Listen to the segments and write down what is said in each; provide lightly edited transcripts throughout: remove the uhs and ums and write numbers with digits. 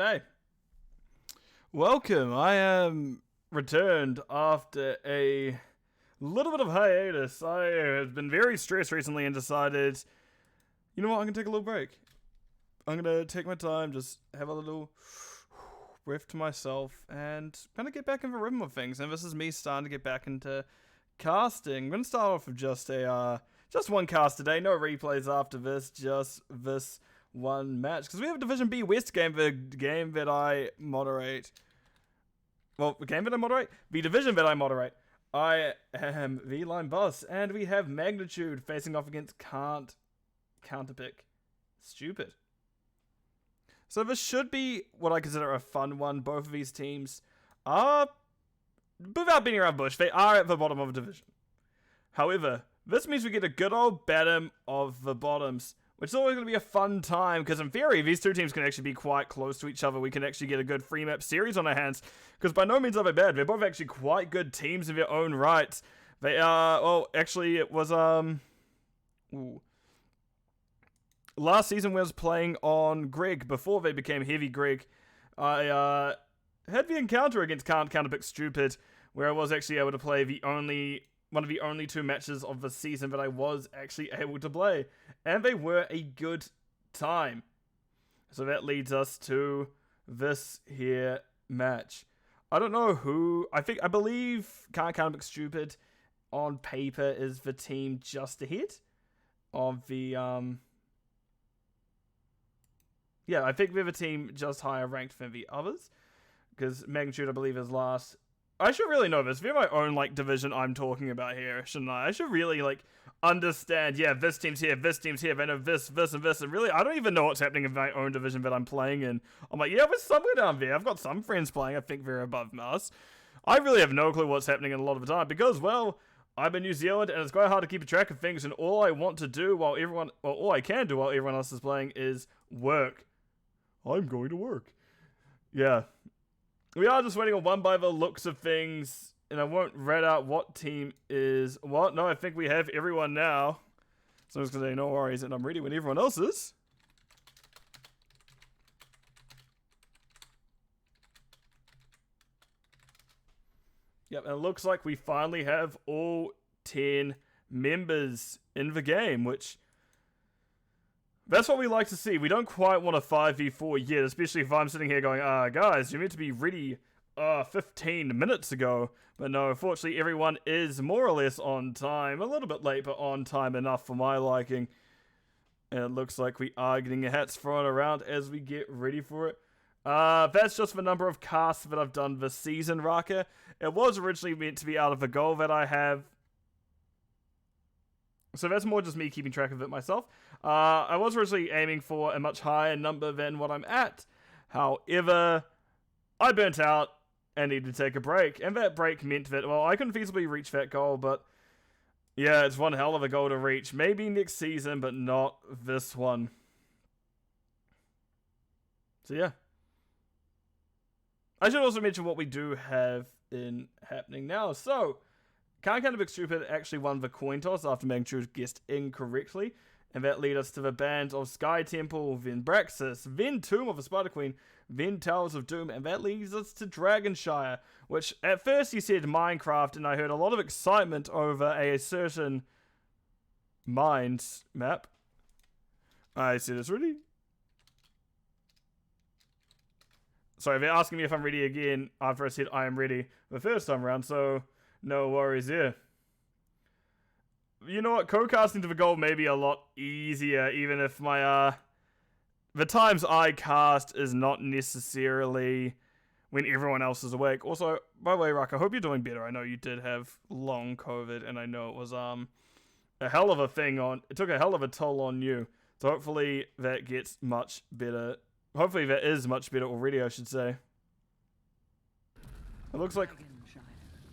g'day. Welcome. I am returned after a little bit of hiatus. I have been very stressed recently and decided, you know what, I'm going to take a little break. I'm going to take my time, just have a little breath to myself and kind of get back in the rhythm of things. And this is me starting to get back into casting. I'm going to start off with just one cast today. No replays after this, just this one match. Because we have a Division B West game, the game that I moderate. Well, the game that I moderate? The division that I moderate. I am the line boss, and we have Magnitude facing off against Counterpick. Stupid. So this should be what I consider a fun one. Both of these teams are, without beating around bush, they are at the bottom of the division. However, this means we get a good old bottom of the bottoms, which is always going to be a fun time, because in theory, these two teams can actually be quite close to each other. We can actually get a good free map series on our hands, because by no means are they bad. They're both actually quite good teams in their own right. They are, well, actually, it was, last season we was playing on Greg, before they became Heavy Greg. I had the encounter against Counterpick Stupid, where I was actually able to play one of the only two matches of the season that I was actually able to play. And they were a good time. So that leads us to this here match. I don't know who, I believe Counterpick Stupid on paper is the team just ahead of the, yeah, I think we have a team just higher ranked than the others, because Magnitude, I believe, is last. I should really know this. They're my own, division I'm talking about here, shouldn't I? I should really, understand, yeah, this team's here, they know this, and really, I don't even know what's happening in my own division that I'm playing in. I'm like, yeah, we're somewhere down there. I've got some friends playing, I think they're above us. I really have no clue what's happening in a lot of the time, because, well, I'm in New Zealand, and it's quite hard to keep a track of things, and all I want to do all I can do while everyone else is playing is work. I'm going to work. Yeah. We are just waiting on one by the looks of things, and I won't read out what team is what. No, I think we have everyone now. So I'm just going to say no worries, and I'm ready when everyone else is. Yep, and it looks like we finally have all 10 members in the game, which... that's what we like to see. We don't quite want a 5v4 yet, especially if I'm sitting here going, guys, you're meant to be ready 15 minutes ago. But no, unfortunately, everyone is more or less on time. A little bit late, but on time enough for my liking. And it looks like we are getting hats thrown around as we get ready for it. That's just the number of casts that I've done this season, Raka. It was originally meant to be out of the goal that I have. So that's more just me keeping track of it myself. I was originally aiming for a much higher number than what I'm at. However, I burnt out and needed to take a break. And that break meant that, well, I couldn't feasibly reach that goal, but yeah, it's one hell of a goal to reach. Maybe next season, but not this one. So yeah. I should also mention what we do have happening now. So... Counterpick Stupid actually won the coin toss after Magnitude guessed incorrectly, and that led us to the bands of Sky Temple, then Braxis, then Tomb of the Spider Queen, then Towers of Doom, and that leads us to Dragonshire, which at first he said Minecraft, and I heard a lot of excitement over a certain Mines map. I said it's ready. Sorry, they're asking me if I'm ready again after I said I am ready the first time around, so... no worries here. You know what? Co-casting to the goal may be a lot easier, even if my, the times I cast is not necessarily when everyone else is awake. Also, by the way, Rock, I hope you're doing better. I know you did have long COVID, and I know it was, a hell of a thing it took a hell of a toll on you. So hopefully that gets much better. Hopefully that is much better already, I should say. It looks like...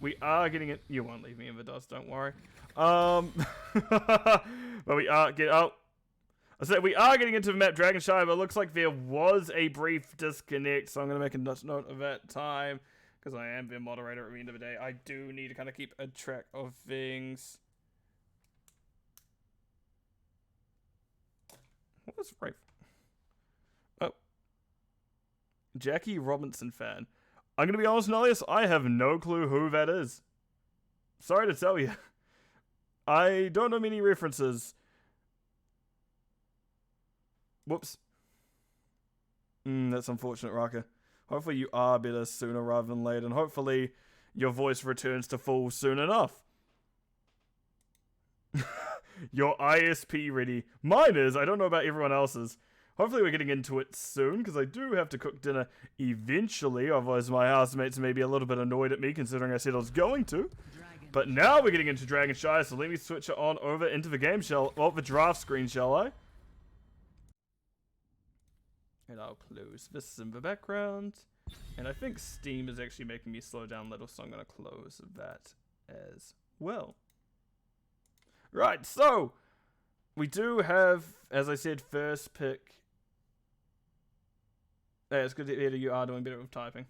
we are getting it. You won't leave me in the dust, don't worry. But we are we are getting into the map Dragonshire, but it looks like there was a brief disconnect, so I'm gonna make a note of that time, because I am the moderator at the end of the day. I do need to kind of keep a track of things. What was right? Oh. Jackie Robinson fan. I'm going to be honest, Nullius, I have no clue who that is. Sorry to tell you. I don't know many references. Whoops. That's unfortunate, Raka. Hopefully you are better sooner rather than later, and hopefully your voice returns to full soon enough. Your ISP ready. Mine is. I don't know about everyone else's. Hopefully we're getting into it soon, because I do have to cook dinner eventually, otherwise my housemates may be a little bit annoyed at me, considering I said I was going to. But now we're getting into Dragon Shire, so let me switch it on over into the game, the draft screen, shall I? And I'll close this in the background. And I think Steam is actually making me slow down a little, so I'm going to close that as well. Right, so we do have, as I said, first pick. Yeah, it's good to hear that you are doing better with typing.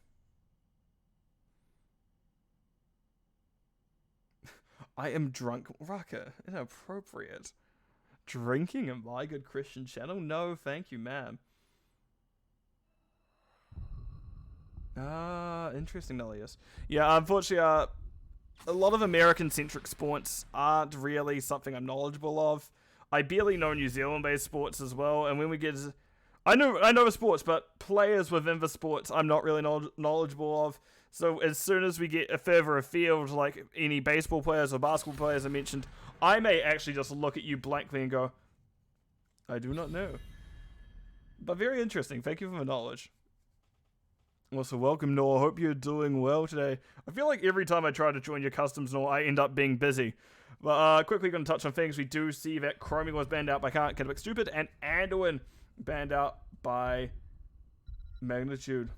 I am drunk. Raka, inappropriate. Drinking in my good Christian channel? No, thank you, ma'am. Interesting, Nullius. Yeah, unfortunately, a lot of American-centric sports aren't really something I'm knowledgeable of. I barely know New Zealand-based sports as well, and when we get... I know the sports, but players within the sports I'm not really knowledgeable of. So as soon as we get further afield, like any baseball players or basketball players I mentioned, I may actually just look at you blankly and go, I do not know. But very interesting. Thank you for the knowledge. Also, welcome, Noah. Hope you're doing well today. I feel like every time I try to join your customs, Noah, I end up being busy. But quickly going to touch on things. We do see that Chromie was banned out by Counterpick Stupid, and Anduin banned out by Magnitude.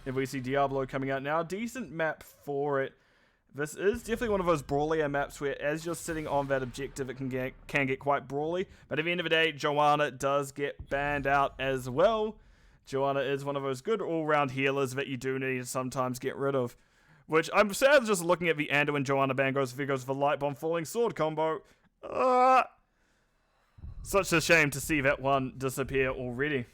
And we see Diablo coming out now. Decent map for it. This is definitely one of those brawlier maps where as you're sitting on that objective, it can get quite brawly. But at the end of the day, Joanna does get banned out as well. Joanna is one of those good all-round healers that you do need to sometimes get rid of. Which, I'm sad just looking at the Anduin Joanna ban goes if it goes for Light Bomb Falling Sword combo. Such a shame to see that one disappear already.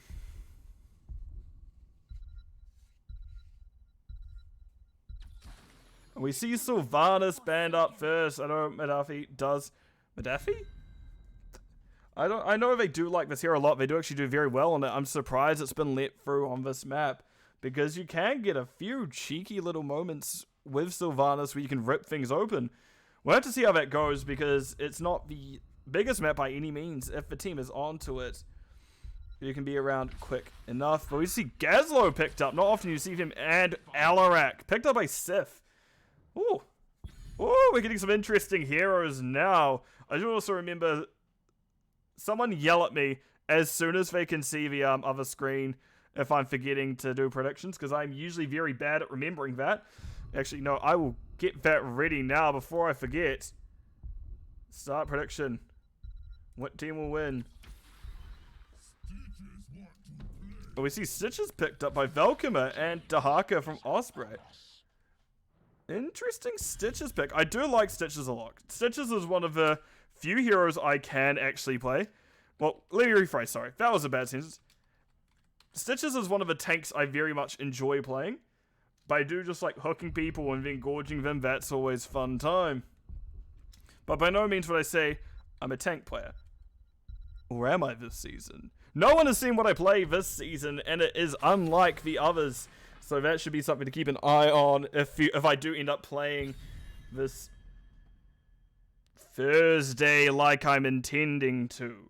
We see Sylvanas banned up first. I know Madafi does. Madafi? I know they do like this hero a lot. They do actually do very well on it. I'm surprised it's been let through on this map, because you can get a few cheeky little moments with Sylvanas where you can rip things open. We'll have to see how that goes, because it's not the biggest map by any means. If the team is onto it, you can be around quick enough. But we see Gazlo picked up. Not often you see him. And Alarak picked up by Sif. Ooh. Ooh, we're getting some interesting heroes now. I do also remember someone yell at me as soon as they can see the other screen if I'm forgetting to do predictions, because I'm usually very bad at remembering that. Actually, no, I will get that ready now before I forget. Start prediction. What team will win? But we see Stitches picked up by Velkima and Dahaka from Osprey. Interesting Stitches pick. I do like Stitches a lot. Stitches is one of the few heroes I can actually play. Well, let me rephrase, sorry. That was a bad sentence. Stitches is one of the tanks I very much enjoy playing. But I do just like hooking people and then gorging them. That's always fun time. But by no means would I say I'm a tank player. Or am I this season? No one has seen what I play this season, and it is unlike the others. So that should be something to keep an eye on if I do end up playing this Thursday like I'm intending to.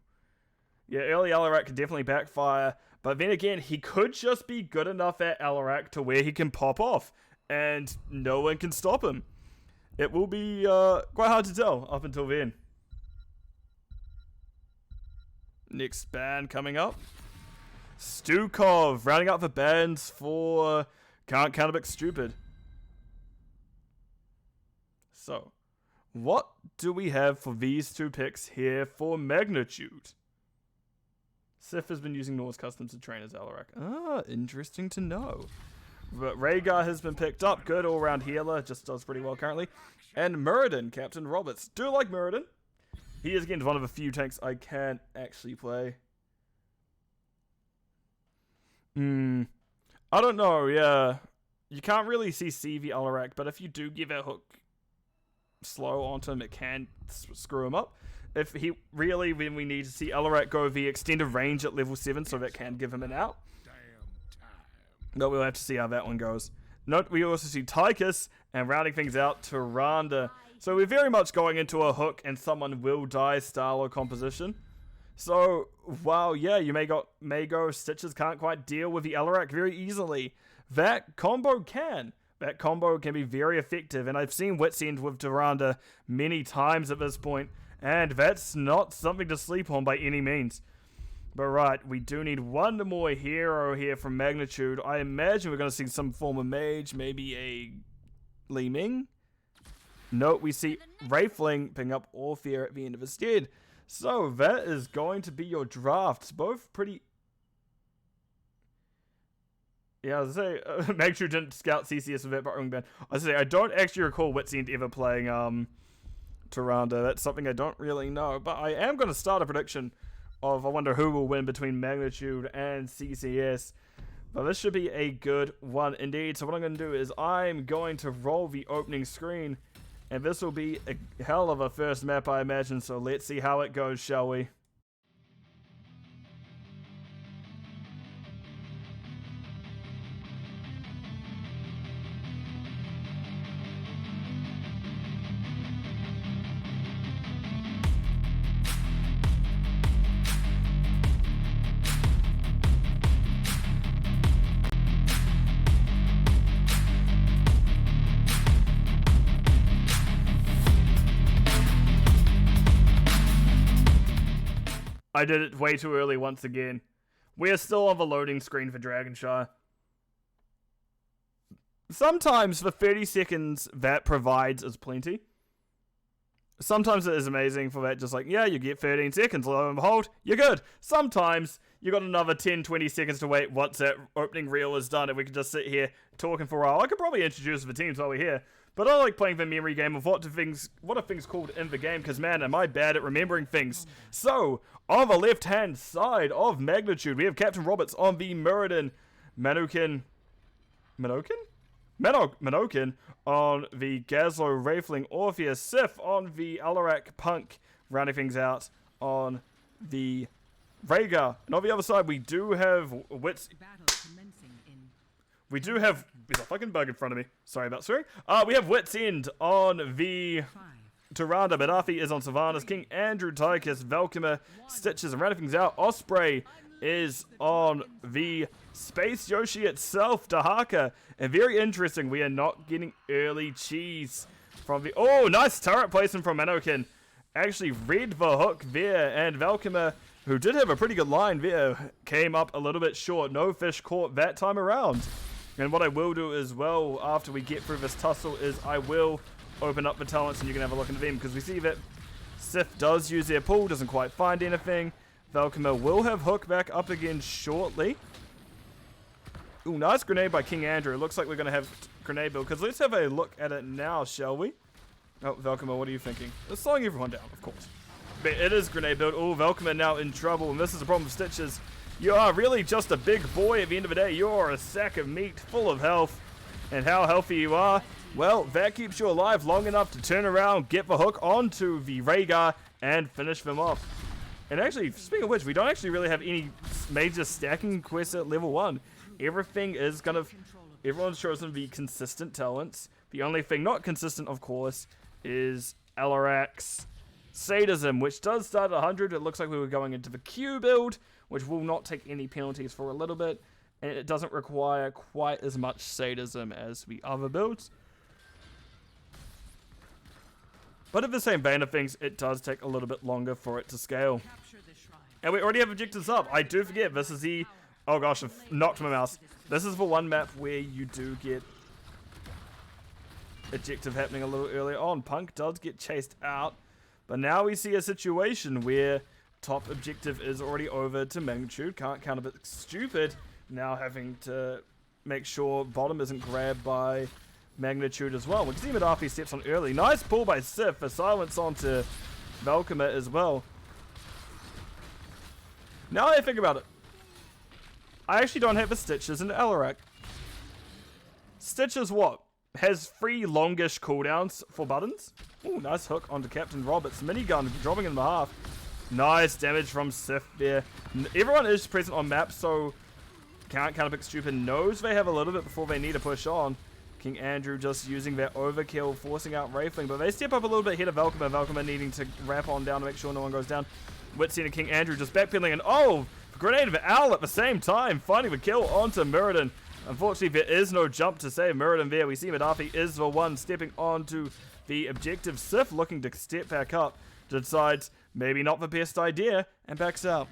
Yeah, early Alarak can definitely backfire. But then again, he could just be good enough at Alarak to where he can pop off. And no one can stop him. It will be quite hard to tell up until then. Next ban coming up. Stukov, rounding out the bans for Counterpick Stupid. So, what do we have for these two picks here for Magnitude? Sif has been using Norse Customs to train as Alarak. Ah, interesting to know. But Rhaegar has been picked up. Good all-round healer. Just does pretty well currently. And Muradin, Captain Roberts. Do like Muradin. He is, again, one of the few tanks I can actually play. I don't know, yeah. You can't really see CV Alarak, but if you do give a hook slow onto him, it can screw him up. If he really, when we need to see Alarak go the extended range at level 7, so that can give him an out. But we'll have to see how that one goes. Note we also see Tychus, and rounding things out, Tyrande. So we're very much going into a hook and someone will die style or composition. So, while, yeah, you may go Stitches can't quite deal with the Alarak very easily, that combo can. That combo can be very effective, and I've seen Wits End with Tyrande many times at this point, and that's not something to sleep on by any means. But right, we do need one more hero here from Magnitude. I imagine we're going to see some form of mage, maybe a Li Ming. Note we see Wraithling picking up Orpheus at the end of his stead. So that is going to be your drafts. Both pretty... Yeah, I was going to say, Magnitude didn't scout CCS with that Buttering Band. I was going to say, I don't actually recall Wits End ever playing Tyrande. That's something I don't really know. But I am going to start a prediction of, I wonder who will win between Magnitude and CCS. But this should be a good one indeed. So what I'm going to do is I'm going to roll the opening screen. And this will be a hell of a first map, I imagine. So let's see how it goes, shall we? I did it way too early once again. We are still on the loading screen for Dragonshire. Sometimes the 30 seconds that provides is plenty. Sometimes it is amazing for that, just like, yeah, you get 13 seconds, lo and behold, you're good. Sometimes you got another 10, 20 seconds to wait once that opening reel is done, and we can just sit here talking for a while. I could probably introduce the teams while we're here. But I like playing the memory game of what are things called in the game, because man, am I bad at remembering things. So, on the left-hand side of Magnitude, we have Captain Roberts on the Muradin, Manokin on the Gazlo Wraithling, Orpheus, Sif on the Alarak Punk, rounding things out on the Rhaegar. And on the other side, we do have Wits... We do have... There's a fucking bug in front of me. Sorry about swearing. We have Wits End on the Tyrande. Badafi is on Savannah's. King Andrew, Tychus, Valkymer, Stitches, and rounding things out, Osprey is on the Space Yoshi itself, Dahaka. And very interesting, we are not getting early cheese from the... Oh, nice turret placement from Manokin. Actually read the hook there, and Valkymer, who did have a pretty good line there, came up a little bit short. No fish caught that time around. And what I will do as well, after we get through this tussle, is I will open up the talents and you can have a look into them, because we see that Sif does use their pull, doesn't quite find anything. Valkymer will have hook back up again shortly. Ooh, nice grenade by King Andrew. It looks like we're going to have grenade build, because let's have a look at it now, shall we? Oh, Valkymer, what are you thinking? It's slowing everyone down, of course. But it is grenade build. Oh, Valkymer now in trouble, and this is the problem with Stitches. You are really just a big boy at the end of the day. You are a sack of meat full of health. And how healthy you are, well, that keeps you alive long enough to turn around, get the hook onto the Rhaegar, and finish them off. And actually, speaking of which, we don't actually really have any major stacking quests at level 1. Everything is kind of... Everyone's chosen the consistent talents. The only thing not consistent, of course, is Alarak's Sadism, which does start at 100. It looks like we were going into the Q build, which will not take any penalties for a little bit, and it doesn't require quite as much sadism as the other builds. But in the same vein of things, it does take a little bit longer for it to scale. And we already have objectives up. I do forget, this is the... Oh gosh, I've knocked my mouse. This is the one map where you do get objective happening a little earlier on. Punk does get chased out, but now we see a situation where top objective is already over to Magnitude. Can't count a bit stupid. Now having to make sure bottom isn't grabbed by Magnitude as well. We can see Madafi steps on early. Nice pull by Sif for silence onto Valkymer as well. Now I think about it. I actually don't have the Stitches in Alarak. Stitches what? Has 3 longish cooldowns for buttons. Ooh, nice hook onto Captain Roberts. Minigun dropping in the half. Nice damage from Sif there. Everyone is present on map, so Counterpick Stupid knows they have a little bit before they need to push on. King Andrew just using their overkill, forcing out Wraithling, but they step up a little bit ahead of Velkoma. Velkoma needing to wrap on down to make sure no one goes down. Witsy and King Andrew just backpedaling, and oh, grenade of an owl at the same time, finding the kill onto Muradin. Unfortunately, there is no jump to save Muradin there. We see Madafi is the one stepping onto the objective. Sif looking to step back up, decides maybe not the best idea, and backs out.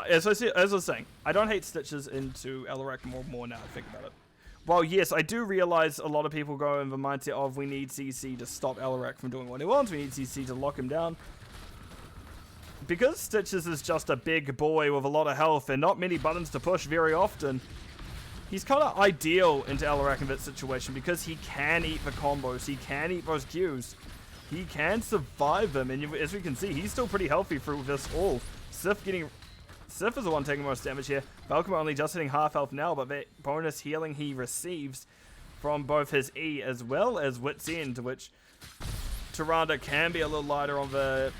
As I was saying, I don't hate Stitches into Alarak more now I think about it. While yes, I do realize a lot of people go in the mindset of we need CC to stop Alarak from doing what he wants, we need CC to lock him down. Because Stitches is just a big boy with a lot of health and not many buttons to push very often, he's kind of ideal into Alarak in that situation because he can eat the combos, he can eat those Qs, he can survive them, and as we can see, he's still pretty healthy through this all. Sif is the one taking most damage here. Velkoma only just hitting half health now, but that bonus healing he receives from both his E as well as Wit's End, which Tyrande can be a little lighter on the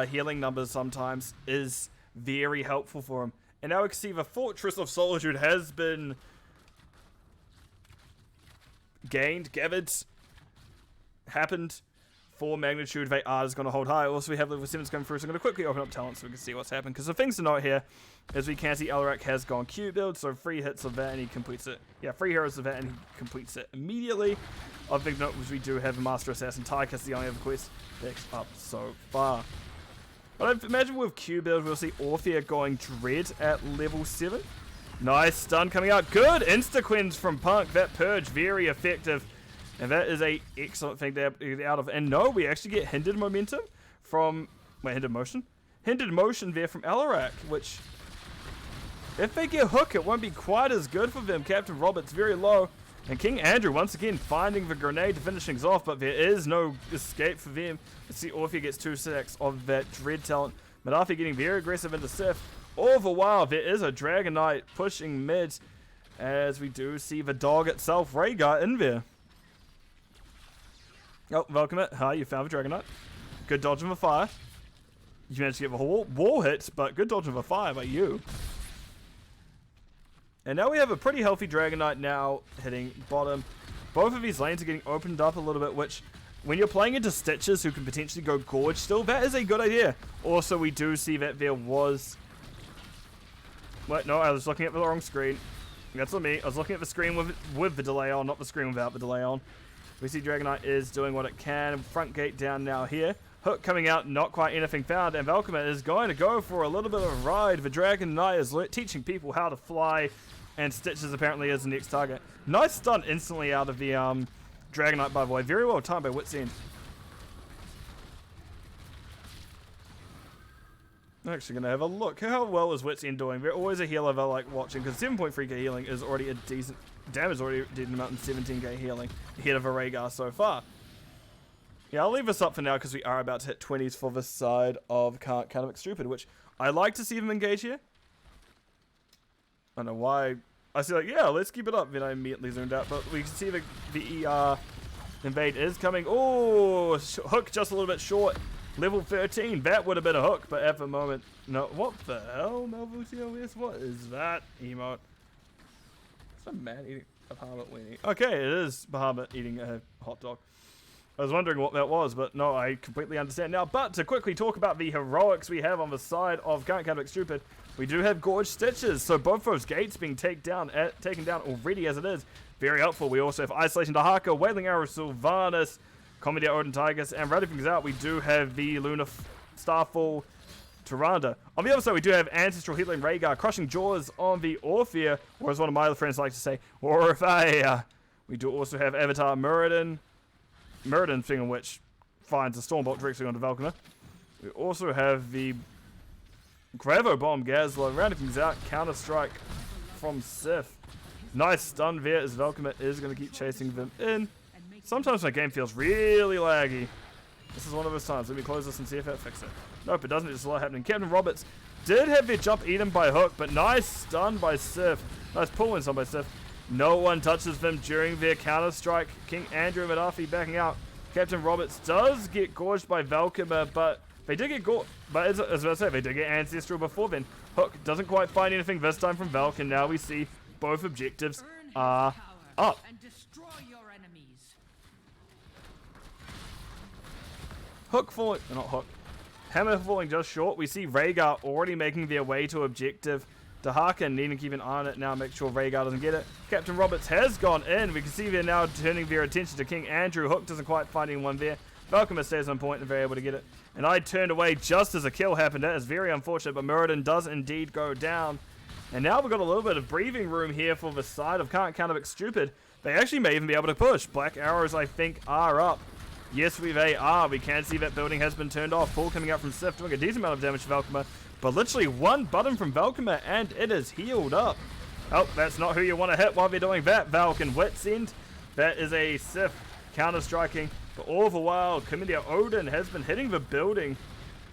healing numbers sometimes, is very helpful for him. And now we can see the Fortress of Solitude has been gathered, happened. 4 magnitude, they are just going to hold high. Also, we have level 7s going through, so I'm going to quickly open up talent so we can see what's happened. Because the things to note here, as we can see, Alarak has gone Q build, so 3 hits of that and he completes it. Yeah, 3 heroes of that and he completes it immediately. Of big note was we do have a Master Assassin Tychus, the only other quest that's up so far. But I imagine with Q build, we'll see Orphea going Dread at level 7. Nice stun coming out. Good insta-cleanse from Punk. That purge, very effective. And that is a excellent thing to get out of. And no, we actually get hindered momentum from... Wait, hindered motion? Hindered motion there from Alarak, which... If they get hook, it won't be quite as good for them. Captain Roberts very low. And King Andrew once again finding the grenade to finish things off, but there is no escape for them. Let's see, Orphea gets 2 stacks of that Dread talent. Madafi getting very aggressive into Sif. All the while, there is a Dragon Knight pushing mid, as we do see the dog itself, Rhaegar, in there. Oh, welcome it. Hi, you found the Dragon Knight. Good dodge of a fire. You managed to get the wall hits, but good dodge of a fire by you. And now we have a pretty healthy Dragon Knight now hitting bottom. Both of these lanes are getting opened up a little bit, which when you're playing into Stitches who can potentially go Gorge still, that is a good idea. Also, we do see that there was... Wait, no, I was looking at the wrong screen. That's on me. I was looking at the screen with the delay on, not the screen without the delay on. We see Dragon Knight is doing what it can. Front gate down now here. Hook coming out, not quite anything found. And Velkoma is going to go for a little bit of a ride. The Dragon Knight is teaching people how to fly. And Stitches apparently is the next target. Nice stun instantly out of the Dragon Knight, by the way. Very well timed by Wit's End. I'm actually going to have a look. How well is Wit's End doing? They're always a healer I like watching, because 7.3k healing is already a decent... Damage already did amount in 17k healing ahead of a Rhaegar so far. Yeah, I'll leave this up for now because we are about to hit 20s for this side of Counterpick Stupid, which I like to see them engage here. I don't know why. I see like, yeah, let's keep it up. Then I immediately zoomed out, but we can see the ER invade is coming. Oh, hook just a little bit short. Level 13. That would have been a hook, but at the moment, no. What the hell, Malvutios? What is that emote? It's a man eating a Bahamut weenie. Okay, it is Bahamut eating a hot dog. I was wondering what that was, but no, I completely understand now. But to quickly talk about the heroics we have on the side of Counterpick Stupid, we do have Gorge Stitches. So both those gates being taken down already as it is. Very helpful. We also have Isolation Dahaka, Wailing Arrow, Sylvanas, Comedy Odin Tigers, and rounding things out, we do have the Luna Starfall Tyrande. On the other side, we do have Ancestral Healing Rhaegar, Crushing Jaws on the Orphea, or as one of my other friends like to say, Orphea. We do also have Avatar Muradin, speaking of which, finds a Stormbolt directly onto Velkoma. We also have the Gravo Bomb Gazla, rounding things out, Counter Strike from Sif. Nice stun there as Velkoma is going to keep chasing them in. Sometimes my game feels really laggy. This is one of those times. Let me close this and see if that fixes it. Nope, it doesn't. There's a lot happening. Captain Roberts did have their jump eaten by Hook, but nice stun by Sif. Nice pull in stun by Sif. No one touches them during their counter strike. King Andrew and Madafi backing out. Captain Roberts does get gorged by Valkymer, but they did get gorged. But as I say, they did get Ancestral before then. Hook doesn't quite find anything this time from Valk, and now we see both objectives are up. Hook falling, not Hook. Hammer falling just short. We see Rhaegar already making their way to objective. Dahaka needing to keep an eye on it now, make sure Rhaegar doesn't get it. Captain Roberts has gone in. We can see they're now turning their attention to King Andrew. Hook doesn't quite find anyone there. Valkymer stays on point and they're able to get it. And I turned away just as a kill happened. That is very unfortunate, but Muradin does indeed go down. And now we've got a little bit of breathing room here for the side of Can't Counterpick Stupid. They actually may even be able to push. Black arrows, I think, are up. Yes, they are. We can see that building has been turned off. Pull coming out from Sif, doing a decent amount of damage to Valkymer. But literally one button from Valkymer and it is healed up. Oh, that's not who you want to hit while they're doing that. Valk and Wits End. That is a Sif counter-striking. But all the while, Commander Odin has been hitting the building.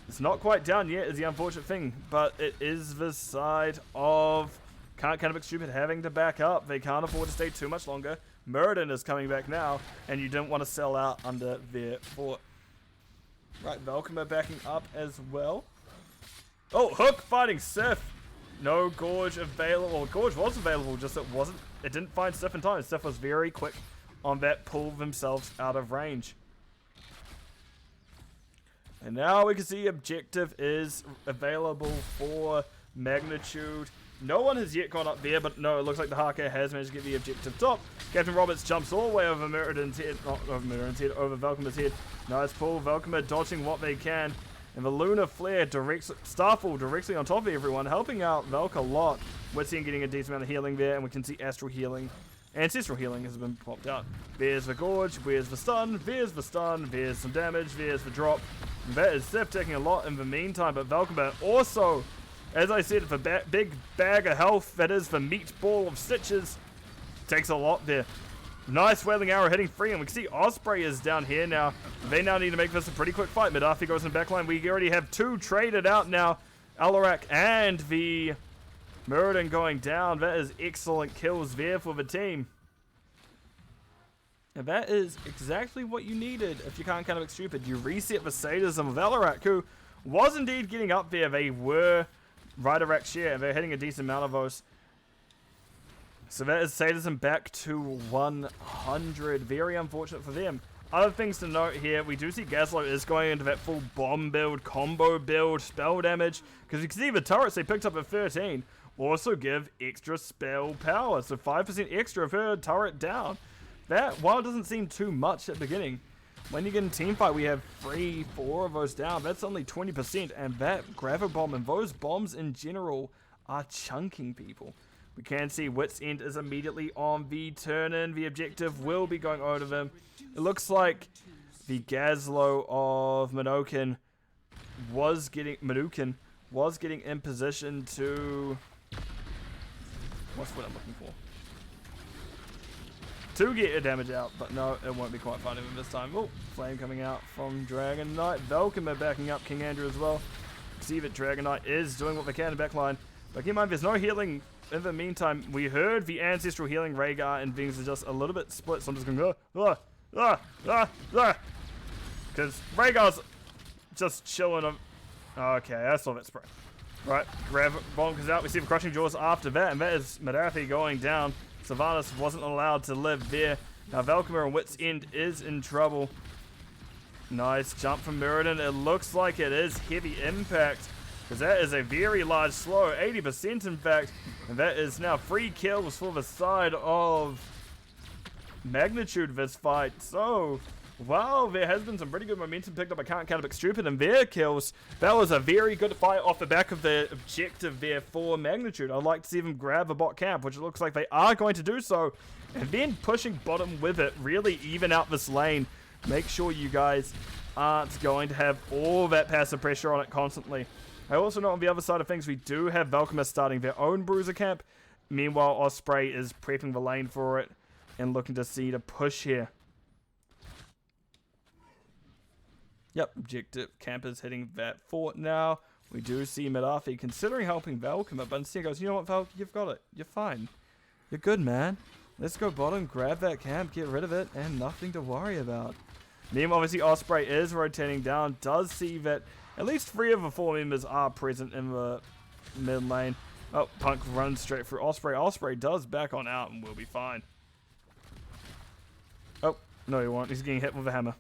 It's not quite down yet is the unfortunate thing. But it is the side of Can't Counterpick Stupid having to back up. They can't afford to stay too much longer. Muradin is coming back now, and you didn't want to sell out under their fort. Right, Valkymer backing up as well. Oh, Hook fighting Sif. No Gorge available. Well, Gorge was available, just it didn't find Sif in time. Sif was very quick on that, pull themselves out of range. And now we can see objective is available for Magnitude. No one has yet gone up there, but no, it looks like the Haka has managed to get the objective top. Captain Roberts jumps all the way over Muradin's head, not over Muradin's head, over Valkymer's head. Nice pull, Valkymer dodging what they can. And the Lunar Flare directs Starfall directly on top of everyone, helping out Valk a lot. We're seeing getting a decent amount of healing there, and we can see Astral Healing. Ancestral Healing has been popped out. There's the Gorge, there's the stun, there's the stun, there's some damage, there's the drop. And that is Sif taking a lot in the meantime, but Valkymer also, as I said, the big bag of health, that is the meatball of stitches, takes a lot there. Nice Wailing Arrow hitting free, and we can see Osprey is down here now. They now need to make this a pretty quick fight. Madafi goes in the backline. We already have two traded out now. Alarak and the Muradin going down. That is excellent kills there for the team. And that is exactly what you needed if you can't Counterpick Stupid. You reset the sadism of Alarak, who was indeed getting up there. They were Rider share, and they're hitting a decent amount of those. So that is sadism back to 100. Very unfortunate for them. Other things to note here, we do see Gaslow is going into that full bomb build, combo build, spell damage. Because you can see the turrets they picked up at 13 also give extra spell power. So 5% extra per turret down. That, while it doesn't seem too much at the beginning, when you get in teamfight, we have 3-4 of those down. That's only 20%. And that Gravel Bomb and those bombs in general are chunking people. We can see Wits End is immediately on the turn-in. The objective will be going over them. It looks like the Gaslow of Manukin was getting in position to... What's what I'm looking for? To get a damage out, but no, it won't be quite finding him this time. Oh, flame coming out from Dragon Knight. Valkymer backing up King Andrew as well. See that Dragon Knight is doing what they can in the backline. But keep in mind, there's no healing. In the meantime, we heard the Ancestral Healing Rhaegar, and things are just a little bit split, so I'm just going to go, because Rhaegar's just chilling on... Okay, I saw that spray. Right, grab bonkers out. We see the Crushing Jaws after that, and that is Madafi going down. Sylvanas wasn't allowed to live there. Now Valkymer and Wits End is in trouble. Nice jump from Muradin. It looks like it is heavy impact, because that is a very large slow, 80% in fact. And that is now 3 kills for the side of Magnitude this fight. So, while there has been some pretty good momentum picked up, I can't Counterpick Stupid in their kills. That was a very good fight off the back of the objective there for Magnitude. I'd like to see them grab a bot camp, which it looks like they are going to do so. And then pushing bottom with it, really even out this lane. Make sure you guys aren't going to have all that passive pressure on it constantly. I also know on the other side of things, we do have Valkymer starting their own Bruiser camp. Meanwhile, Osprey is prepping the lane for it and looking to see to push here. Yep, objective campers hitting that fort now. We do see Madafi considering helping Valkyma, but instead goes, you know what, Val, you've got it. You're fine. You're good, man. Let's go bottom, grab that camp, get rid of it, and nothing to worry about. Meanwhile, obviously, Osprey is rotating down. Does see that at least 3 of the 4 members are present in the mid lane. Oh, Punk runs straight through Osprey. Osprey does back on out and will be fine. Oh, no he won't. He's getting hit with a hammer.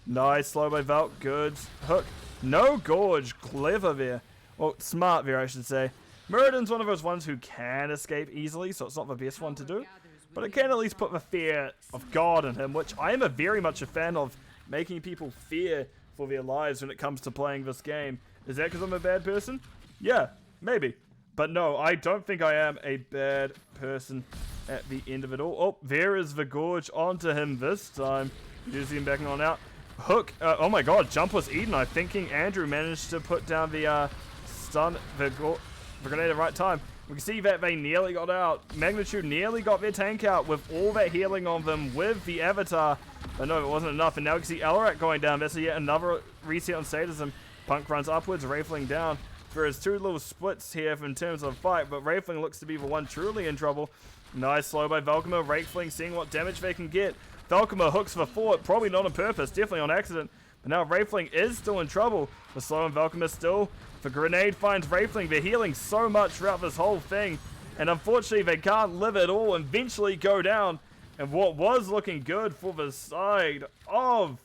Nice, slow by Valk. Good. Hook. No Gorge. Clever there. Well, smart there, I should say. Muradin's one of those ones who can escape easily, so it's not the best one to do. But it can at least put the fear of God in him, which I am very much a fan of, making people fear for their lives when it comes to playing this game. Is that because I'm a bad person? Yeah, maybe. But no, I don't think I am a bad person at the end of it all. Oh, there is the Gorge onto him this time. You do see him backing on out. Hook. Oh my god, jump was eaten. I'm thinking Andrew managed to put down the stun, the grenade at the right time. We can see that they nearly got out. Magnitude nearly got their tank out with all that healing on them with the Avatar. But no, it wasn't enough. And now we can see Alarak going down. That's yet another reset on sadism. Punk runs upwards, Wraithling down. There's 2 little splits here in terms of fight, but Wraithling looks to be the one truly in trouble. Nice slow by Valkyma. Wraithling seeing what damage they can get. Valkyma hooks for 4, probably not on purpose, definitely on accident. But now Wraithling is still in trouble. The slow and Valkyma still. The grenade finds Wraithling. They're healing so much throughout this whole thing. And unfortunately, they can't live at all and eventually go down. And what was looking good for the side of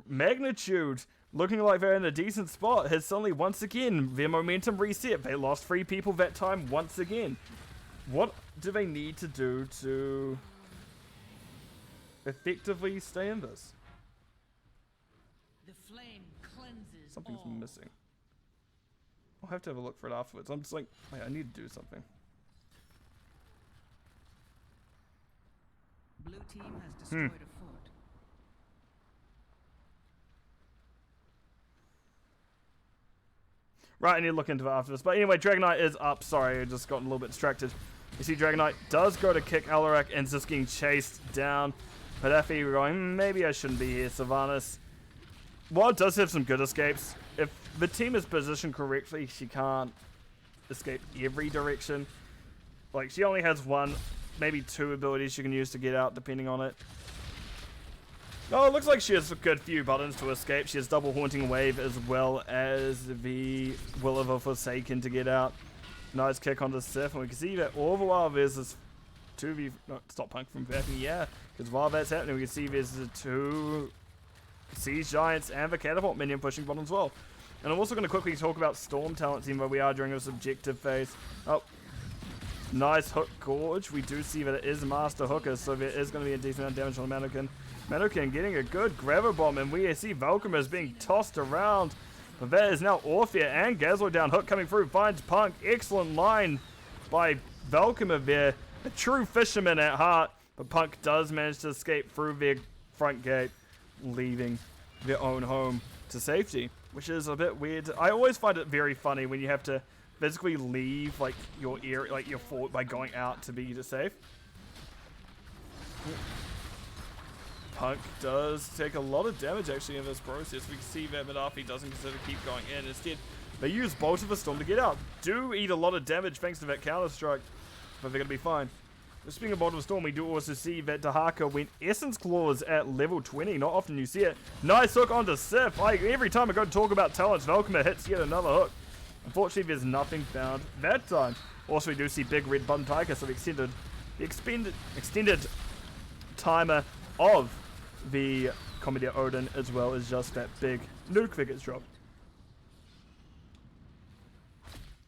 Magnitude, looking like they're in a decent spot, has suddenly once again their momentum reset. They lost 3 people that time once again. What do they need to do to effectively stay in this? The flame cleanses Something's all. missing. I'll have to have a look for it afterwards. I'm just like, wait, I need to do something. Blue team has destroyed a fort. Right, I need to look into it after this. But anyway, Dragonite is up. Sorry, I just got a little bit distracted. You see Dragonite does go to kick Alarak and is just getting chased down. But Effie, we're going, maybe I shouldn't be here, Sylvanas. While it does have some good escapes, if the team is positioned correctly, she can't escape every direction. Like, she only has 1, maybe 2 abilities she can use to get out, depending on it. Oh, it looks like she has a good few buttons to escape. She has double Haunting Wave as well as the Will of a Forsaken to get out. Nice kick onto Sif, and we can see that all the while there's this 2v... No, stop Punk from backing, yeah. Because while that's happening, we can see there's the 2 Siege Giants and the Catapult Minion pushing bottom as well. And I'm also going to quickly talk about Storm talents, even though we are during this objective phase. Oh, nice hook Gorge. We do see that it is Master Hooker, so there is going to be a decent amount of damage on Mannequin. Mannequin getting a good grabber bomb, and we see Valkyma is being tossed around. But that is now Orphea and Gazlo down. Hook coming through, finds Punk. Excellent line by Valkyma there. A true fisherman at heart. But Punk does manage to escape through their front gate, leaving their own home to safety, which is a bit weird. I always find it very funny when you have to physically leave like your area, like your fort, by going out to be safe. Punk does take a lot of damage actually in this process. We can see that Madafi doesn't consider keep going in. Instead, they use Bolt of the Storm to get out. Do eat a lot of damage thanks to that counter strike, but they're going to be fine. Speaking of Bolt of the Storm, we do also see that Dahaka went Essence Claws at level 20. Not often you see it. Nice hook onto Sif. Every time I go to talk about talents, Valkyma hits yet another hook. Unfortunately, there's nothing found that time. Also, we do see Big Red Button Tiger, so the extended timer of the Comedy Odin, as well as just that big nuke that gets dropped.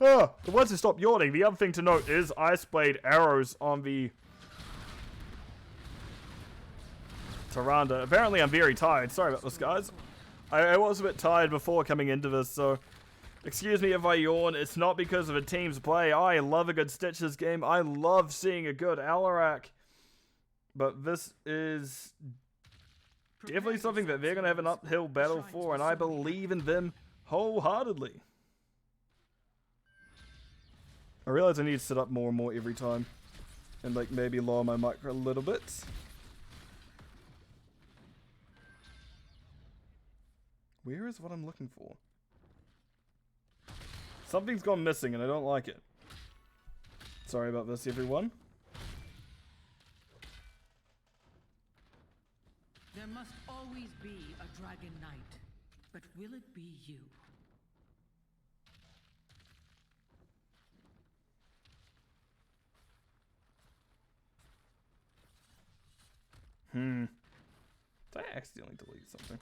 Ah, but once you stop yawning, the other thing to note is Ice Blade arrows on the Tyrande. Apparently I'm very tired. Sorry about this, guys. I was a bit tired before coming into this, so excuse me if I yawn. It's not because of a team's play. I love a good Stitches game. I love seeing a good Alarak. But this is definitely something that they're going to have an uphill battle for, and I believe in them wholeheartedly. I realize I need to sit up more and more every time, and like maybe lower my mic a little bit. Where is what I'm looking for? Something's gone missing and I don't like it. Sorry about this, everyone. There must always be a dragon knight, but will it be you? Did I accidentally delete something?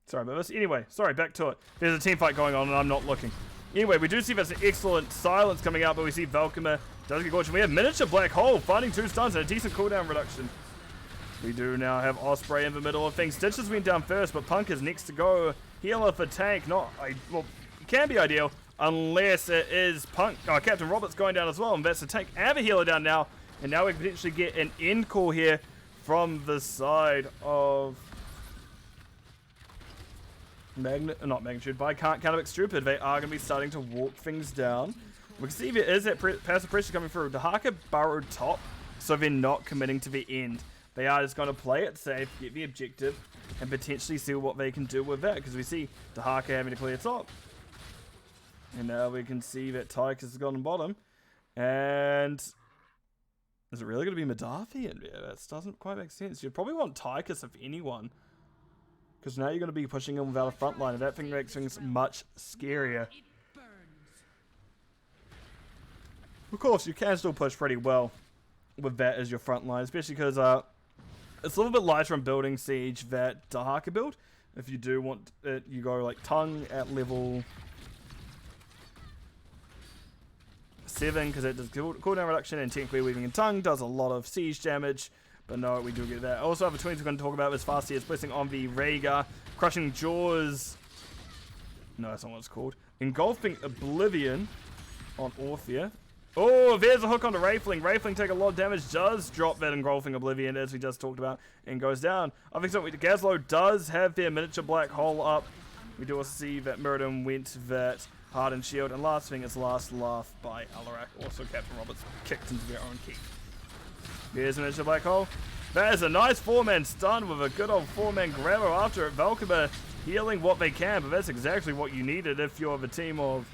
Sorry about this. Anyway, sorry, back to it. There's a team fight going on and I'm not looking. Anyway, we do see there's an excellent silence coming out, but we see Valkymer does get gorgeous. We have miniature black hole finding 2 stuns and a decent cooldown reduction. We do now have Osprey in the middle of things. Stitches went down first, but Punk is next to go. Healer for tank, well, it can be ideal unless it is Punk. Oh, Captain Roberts going down as well, and that's the tank and the healer down now. And now we can potentially get an end call here from the side of not Magnitude, but I can't Counterpick Stupid. They are going to be starting to walk things down. We can see there is that passive pressure coming through. Dahaka burrowed top, so they're not committing to the end. They are just going to play it safe, get the objective, and potentially see what they can do with that. Because we see Dahaka having to clear top. And now we can see that Tychus has gone bottom. And is it really going to be Madafi in there? That doesn't quite make sense. You'd probably want Tychus if anyone. Because now you're going to be pushing him without a front line, and that thing makes things much scarier. Of course, you can still push pretty well with that as your front line, especially because it's a little bit lighter on building Siege that Dahaka build. If you do want it, you go like Tongue at level 7 because it does cooldown reduction, and technically Weaving and Tongue does a lot of siege damage. But no, we do get that. Also have a 20 we're going to talk about as fast as blessing on the Rhaegar, crushing jaws. No, that's not what it's called. Engulfing Oblivion on Orthia. Oh, there's a hook onto Wraithling. Wraithling take a lot of damage, does drop that Engulfing Oblivion as we just talked about, and goes down. I think so. Gazlo does have their miniature black hole up. We do also see that Mirrodin went that Hardened Shield, and last thing is Last Laugh by Alarak. Also Captain Roberts kicked into their own keep. There's a miniature black hole. That is a nice 4-man stun with a good old 4-man grabber after it. Valkymer healing what they can, but that's exactly what you needed if you're the team of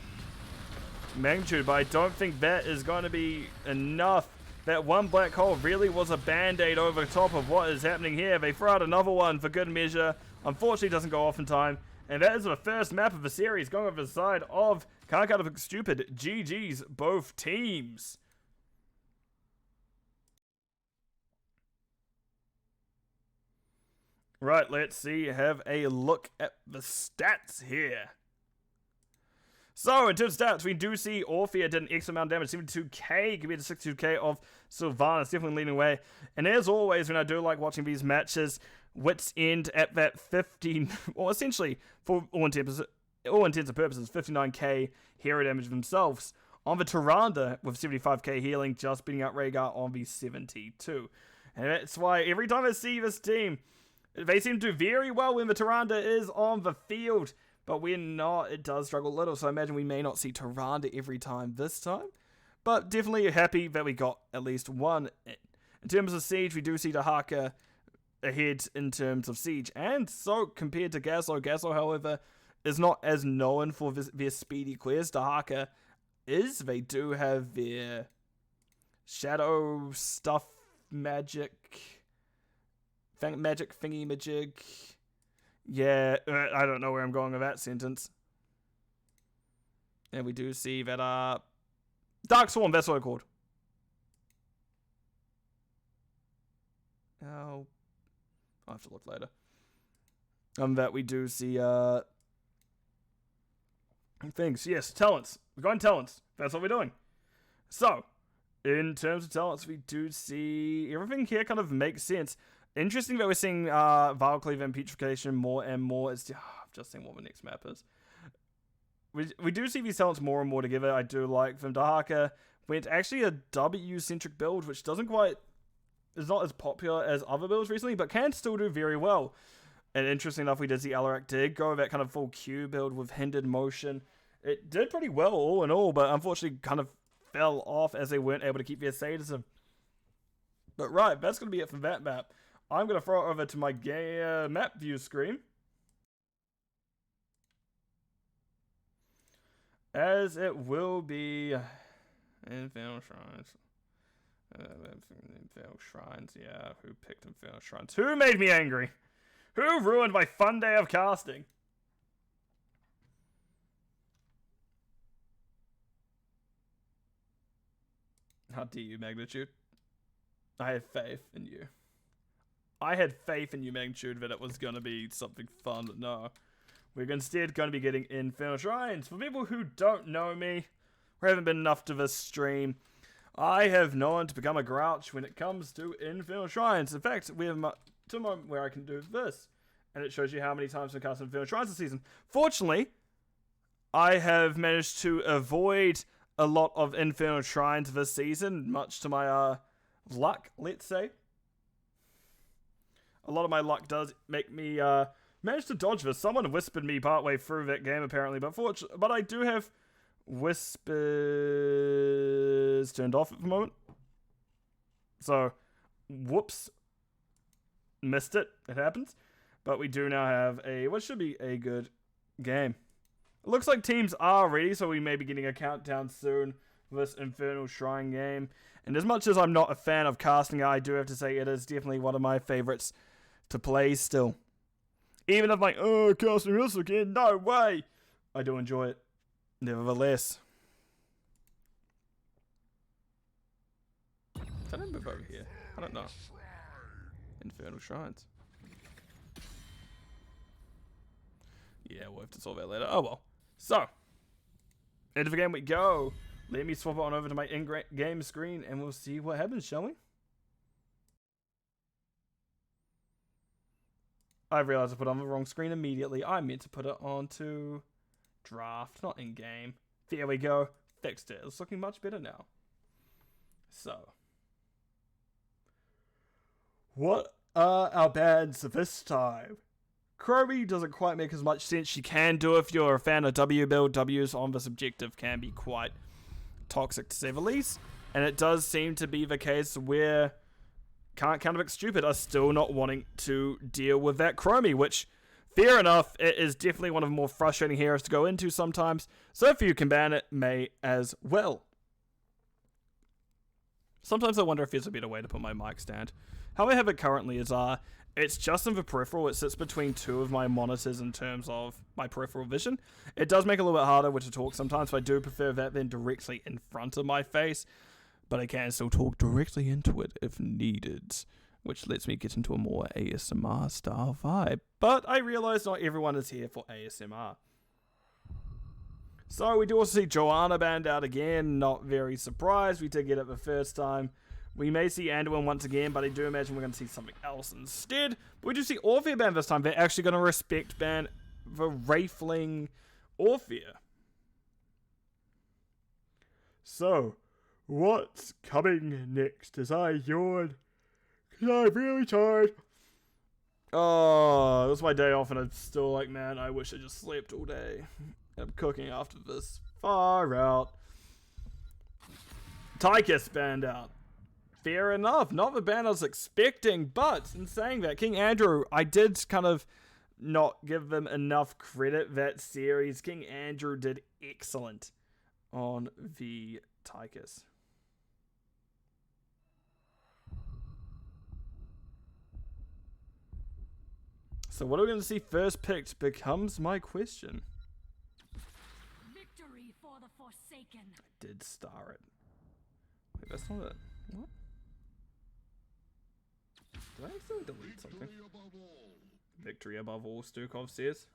Magnitude. But I don't think that is going to be enough. That one black hole really was a band-aid over top of what is happening here. They throw out another one for good measure. Unfortunately, it doesn't go off in time. And that is the first map of the series going over the side of Counterpick Stupid. GG's both teams. Right, let's see, have a look at the stats here. So, in terms of stats, we do see Orthia did an X amount of damage, 72k compared to 62k of Sylvanas, definitely leading away. And as always, when I do like watching these matches, wits end at that 15, well, essentially, for all intents and purposes, 59k hero damage themselves. On the Tyrande, with 75k healing, just beating out Rhaegar on the 72. And that's why every time I see this team, they seem to do very well when the Tyrande is on the field, but when not, it does struggle a little. So I imagine we may not see Tyrande every time this time, but definitely happy that we got at least one in. In terms of Siege, we do see Dahaka ahead in terms of Siege, and so compared to Gazlo, however, is not as known for their speedy clears. Dahaka is. They do have their shadow stuff magic thingy majig. Yeah, I don't know where I'm going with that sentence. And we do see that Dark Swarm, that's what it's called. Oh, I'll have to look later. That we do see things. Yes, talents. We're going talents. That's what we're doing. So, in terms of talents, we do see everything here kind of makes sense. Interesting that we're seeing Vilecleave and Petrification more and more. I've just seen what the next map is. We do see these talents more and more together. I do like them. Dahaka went actually a W-centric build, which is not as popular as other builds recently, but can still do very well. And interesting enough, we did see Alarak did go that kind of full Q build with hindered motion. It did pretty well all in all, but unfortunately kind of fell off as they weren't able to keep their sadism. But right, that's going to be it for that map. I'm going to throw it over to my map view screen. As it will be Infernal Shrines. Infernal Shrines, yeah. Who picked Infernal Shrines? Who made me angry? Who ruined my fun day of casting? How dare you, Magnitude? I have faith in you. I had faith in you, Magnitude, that it was going to be something fun, but no. We're instead going to be getting Infernal Shrines. For people who don't know me, or haven't been enough to this stream, I have known to become a grouch when it comes to Infernal Shrines. In fact, we have to a moment where I can do this, and it shows you how many times I've cast Infernal Shrines this season. Fortunately, I have managed to avoid a lot of Infernal Shrines this season, much to my luck, let's say. A lot of my luck does make me manage to dodge this. Someone whispered me partway through that game, apparently, but I do have whispers turned off at the moment. So, whoops. Missed it. It happens. But we do now have what should be a good game. It looks like teams are ready, so we may be getting a countdown soon for this Infernal Shrine game. And as much as I'm not a fan of casting it, I do have to say it is definitely one of my favorites to play still. Even if I'm like, oh, casting this again, no way. I do enjoy it, nevertheless. Can I move over here? I don't know. Infernal Shrines. Yeah, we'll have to solve that later. Oh well. So, into the game we go. Let me swap it on over to my in-game screen and we'll see what happens, shall we? I realized I put it on the wrong screen immediately. I meant to put it onto draft, not in-game. There we go. Fixed it. It's looking much better now. So, what are our bans this time? Chromie doesn't quite make as much sense. She can do if you're a fan of W build. W's on this objective can be quite toxic to say the least. And it does seem to be the case where Counterpick Stupid are still not wanting to deal with that Chromie, which, fair enough, it is definitely one of the more frustrating heroes to go into sometimes. So if you can ban it, may as well. Sometimes I wonder if there's a better way to put my mic stand. How I have it currently is it's just in the peripheral. It sits between two of my monitors in terms of my peripheral vision. It does make it a little bit harder to talk sometimes, so I do prefer that than directly in front of my face. But I can still talk directly into it if needed, which lets me get into a more ASMR style vibe. But I realize not everyone is here for ASMR. So we do also see Joanna banned out again. Not very surprised. We did get it the first time. We may see Anduin once again, but I do imagine we're going to see something else instead. But we do see Orphea banned this time. They're actually going to respect ban the Wraithling Orphea. So, what's coming next as I yawn? Because I'm really tired. Oh, it was my day off and I'm still like, man, I wish I just slept all day. I'm cooking after this. Far out. Tychus banned out. Fair enough. Not the ban I was expecting, but in saying that, King Andrew, I did kind of not give them enough credit that series. King Andrew did excellent on the Tychus. So what are we going to see first picked becomes my question. Victory for the Forsaken. I did star it. Wait, that's not it. What? Did I accidentally delete something? Victory above all, Stukov says.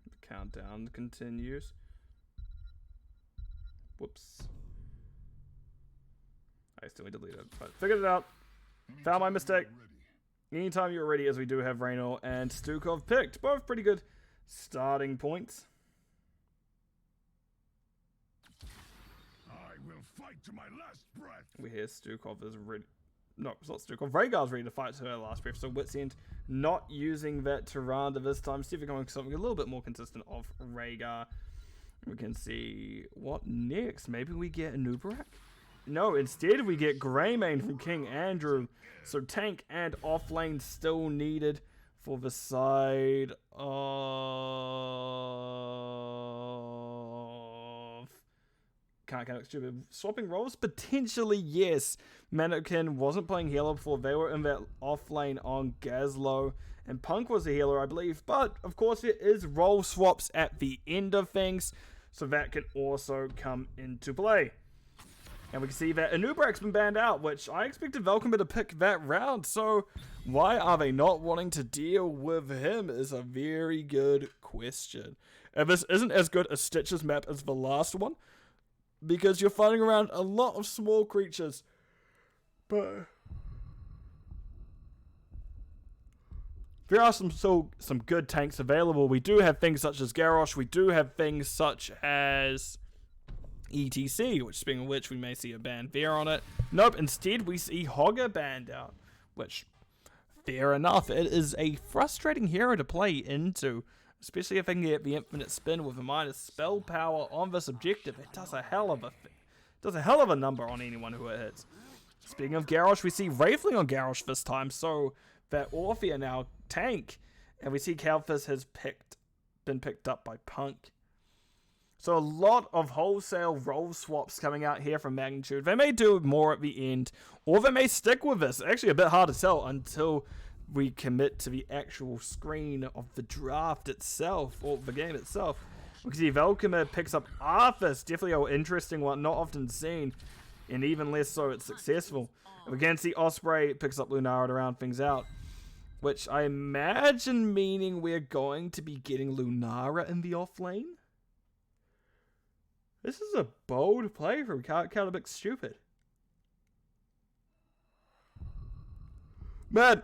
The countdown continues. Whoops. I accidentally deleted it, but figured it out. Found my mistake. Anytime you're ready, as we do have Raynor and Stukov picked. Both pretty good starting points. I will fight to my last breath. We hear Stukov is ready. No, it's not Stukov. Rhaegar's ready to fight to her last breath. So Wits End not using that Tyrande this time. See if we're going with something a little bit more consistent of Rhaegar. We can see what next. Maybe we get a Nubarak? No, instead we get Greymane from King Andrew. So tank and offlane still needed for the side of... Can't stupid. Swapping roles? Potentially, yes. Mannequin wasn't playing healer before. They were in that offlane on Gazlo. And Punk was a healer, I believe. But, of course, there is role swaps at the end of things. So that can also come into play. And we can see that Anubarak's been banned out, which I expected Velcomer to pick that round. So why are they not wanting to deal with him is a very good question. And this isn't as good a Stitches map as the last one, because you're fighting around a lot of small creatures. But there are some good tanks available. We do have things such as Garrosh. We do have things such as ETC, which speaking of which, we may see a ban there on it. Nope, instead we see Hogger banned out, which, fair enough. It is a frustrating hero to play into, especially if they can get the infinite spin with a minus spell power on this objective. It does a hell of a number on anyone who it hits. Speaking of Garrosh, we see Wraithling on Garrosh this time, so that Orphea now tank, and we see Kalthus has been picked up by Punk. So a lot of wholesale role swaps coming out here from Magnitude. They may do more at the end, or they may stick with this. Actually a bit hard to tell until we commit to the actual screen of the draft itself, or the game itself. We can see Velcomer picks up Arthas, definitely an interesting one, not often seen, and even less so it's successful. And we can see Osprey picks up Lunara to round things out, which I imagine meaning we're going to be getting Lunara in the off lane. This is a bold play from Counterpick Stupid. Man,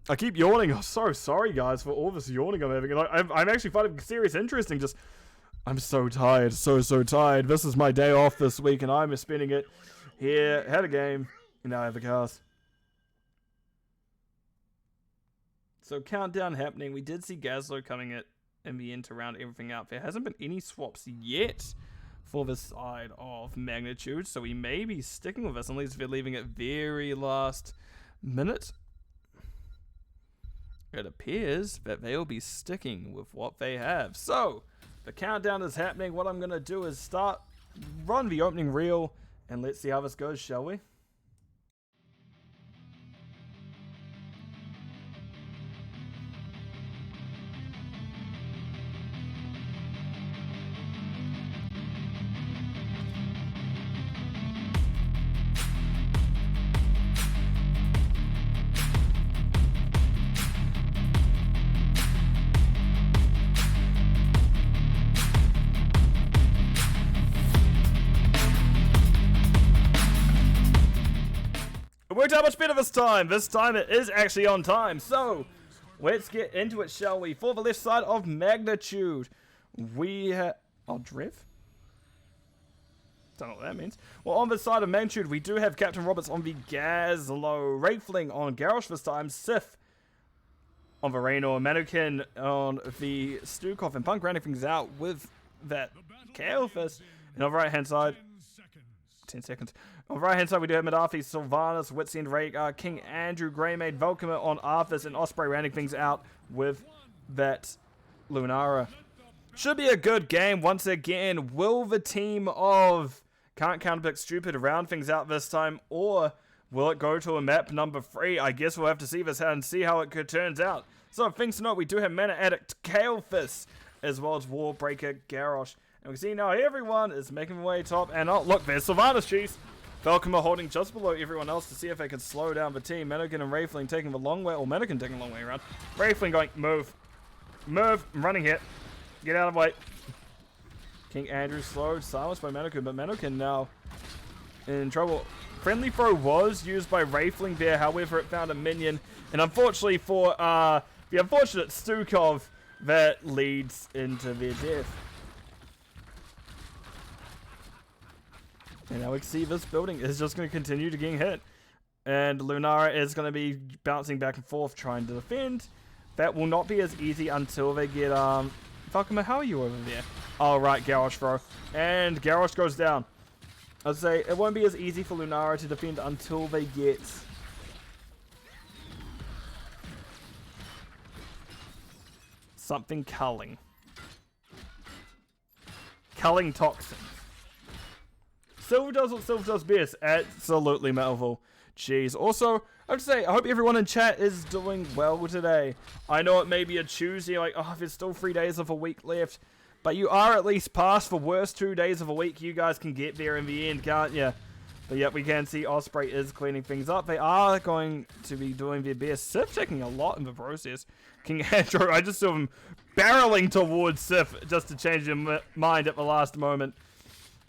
I keep yawning. I'm so sorry, guys, for all this yawning I'm having. I'm actually finding serious interest in just... I'm so tired, so tired. This is my day off this week, and I'm spending it here. Had a game, and now I have a cast. So countdown happening. We did see Gazlo coming in the end to round everything out. There hasn't been any swaps yet for the side of Magnitude, so we may be sticking with this unless they're leaving it very last minute. It appears that they'll be sticking with what they have. So, the countdown is happening. What I'm going to do is run the opening reel, and let's see how this goes, shall we? Worked out much better this time. This time it is actually on time. So, let's get into it, shall we? For the left side of Magnitude, we have... Oh, Drev? Don't know what that means. Well, on the side of Magnitude, we do have Captain Roberts on the Gazlo, Wraithling on Garrosh this time, Sif on the Raynor, Mannequin on the Stukov, and Punk rounding things out with that Kalthus. And on the right-hand side... 10 seconds. On the right-hand side, we do have Midafi, Sylvanas, Witsend, Rhaegar, King Andrew, Greymane, Velcomer on Arthas, and Osprey rounding things out with that Lunara. Should be a good game once again. Will the team of Can't Counterpick Stupid round things out this time, or will it go to a map number 3? I guess we'll have to see this out and see how it turns out. So, things to note, we do have Mana Addict, Kalethus, as well as Warbreaker, Garrosh. And we can see now everyone is making their way top. And oh, look, there's Sylvanas, jeez. Velcomer holding just below everyone else to see if they can slow down the team. Mannequin and Wraithling taking the long way, or Mannequin taking the long way around. Wraithling going, move. Move, I'm running here. Get out of the way. King Andrew slowed, silenced by Mannequin, but Mannequin now in trouble. Friendly throw was used by Wraithling there, however it found a minion. And unfortunately for the unfortunate Stukov, that leads into their death. And now we can see this building is just going to continue to get hit. And Lunara is going to be bouncing back and forth trying to defend. That will not be as easy until they get... Falcomer, how are you over there? Oh, right, Garrosh throw. And Garrosh goes down. I'd say it won't be as easy for Lunara to defend until they get... something culling. Culling toxin. Silver does what Silver does best. Absolutely, Melville. Jeez. Also, I would say, I hope everyone in chat is doing well today. I know it may be a Tuesday, like, oh, there's still 3 days of a week left. But you are at least past the worst 2 days of a week. You guys can get there in the end, can't you? But yep, we can see Osprey is cleaning things up. They are going to be doing their best. Sif taking a lot in the process. King Andrew, I just saw him barreling towards Sif just to change his mind at the last moment.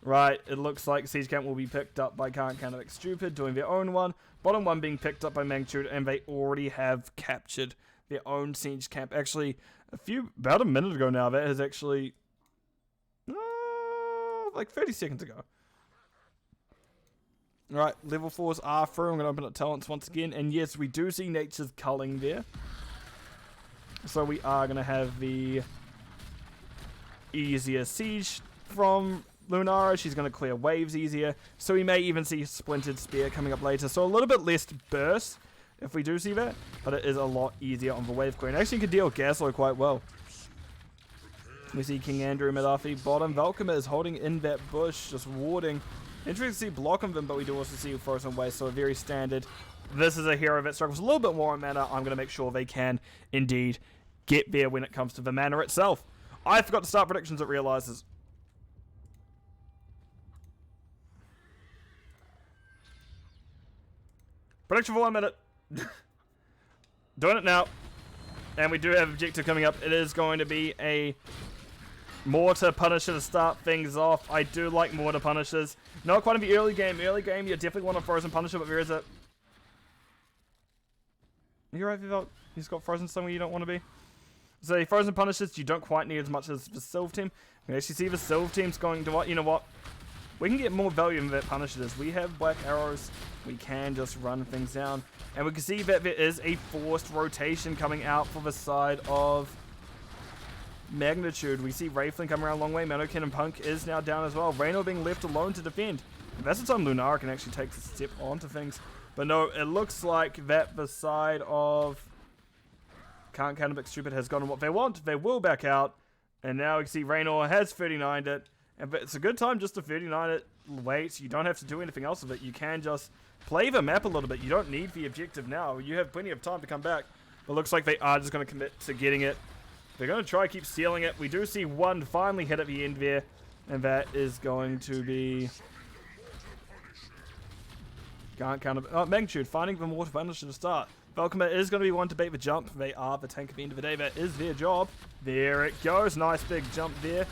Right, it looks like Siege Camp will be picked up by Counterpick Stupid, doing their own one. Bottom one being picked up by Magnitude, and they already have captured their own Siege Camp. Actually, about a minute ago now, that is actually... like 30 seconds ago. Alright, level 4s are through. I'm going to open up talents once again. And yes, we do see Nature's culling there. So we are going to have the easier siege from Lunara. She's going to clear waves easier. So we may even see Splintered Spear coming up later. So a little bit less burst if we do see that. But it is a lot easier on the wave clear. And actually can deal with Gaslow quite well. We see King Andrew mid-RF bottom. Valkymer is holding in that bush, just warding. Interesting to see block on them, but we do also see Frozen Waste, so a very standard. This is a hero that struggles a little bit more on mana. I'm going to make sure they can indeed get there when it comes to the mana itself. I forgot to start predictions, it realizes. Prediction for 1 minute. Doing it now. And we do have objective coming up. It is going to be a Mortar Punisher to start things off. I do like Mortar Punishers. Not quite in the early game. Early game, you definitely want a Frozen Punisher, but there is a... You're right, Vivalk. He's got Frozen somewhere you don't want to be. So the Frozen Punishers, you don't quite need as much as the Sylve team. You can actually see the Sylve team's going to what? You know what? We can get more value in that Punishers. We have Black Arrows. We can just run things down. And we can see that there is a forced rotation coming out for the side of Magnitude. We see Wraithling coming around a long way. Manokin and Punk is now down as well. Reyno being left alone to defend. And that's the time Lunara can actually take a step onto things. But no, it looks like that the side of Counterpick Stupid has gotten what they want. They will back out. And now we can see Reyno has 39'd it. And it's a good time just to 39 it. Wait, you don't have to do anything else with it. You can just play the map a little bit. You don't need the objective now. You have plenty of time to come back. But it looks like they are just going to commit to getting it. They're going to try to keep stealing it. We do see one finally hit at the end there. And that is going to be... Magnitude finding the Mortar Punisher to start. Valkymer is going to be one to beat the jump. They are the tank at the end of the day. That is their job. There it goes. Nice big jump there.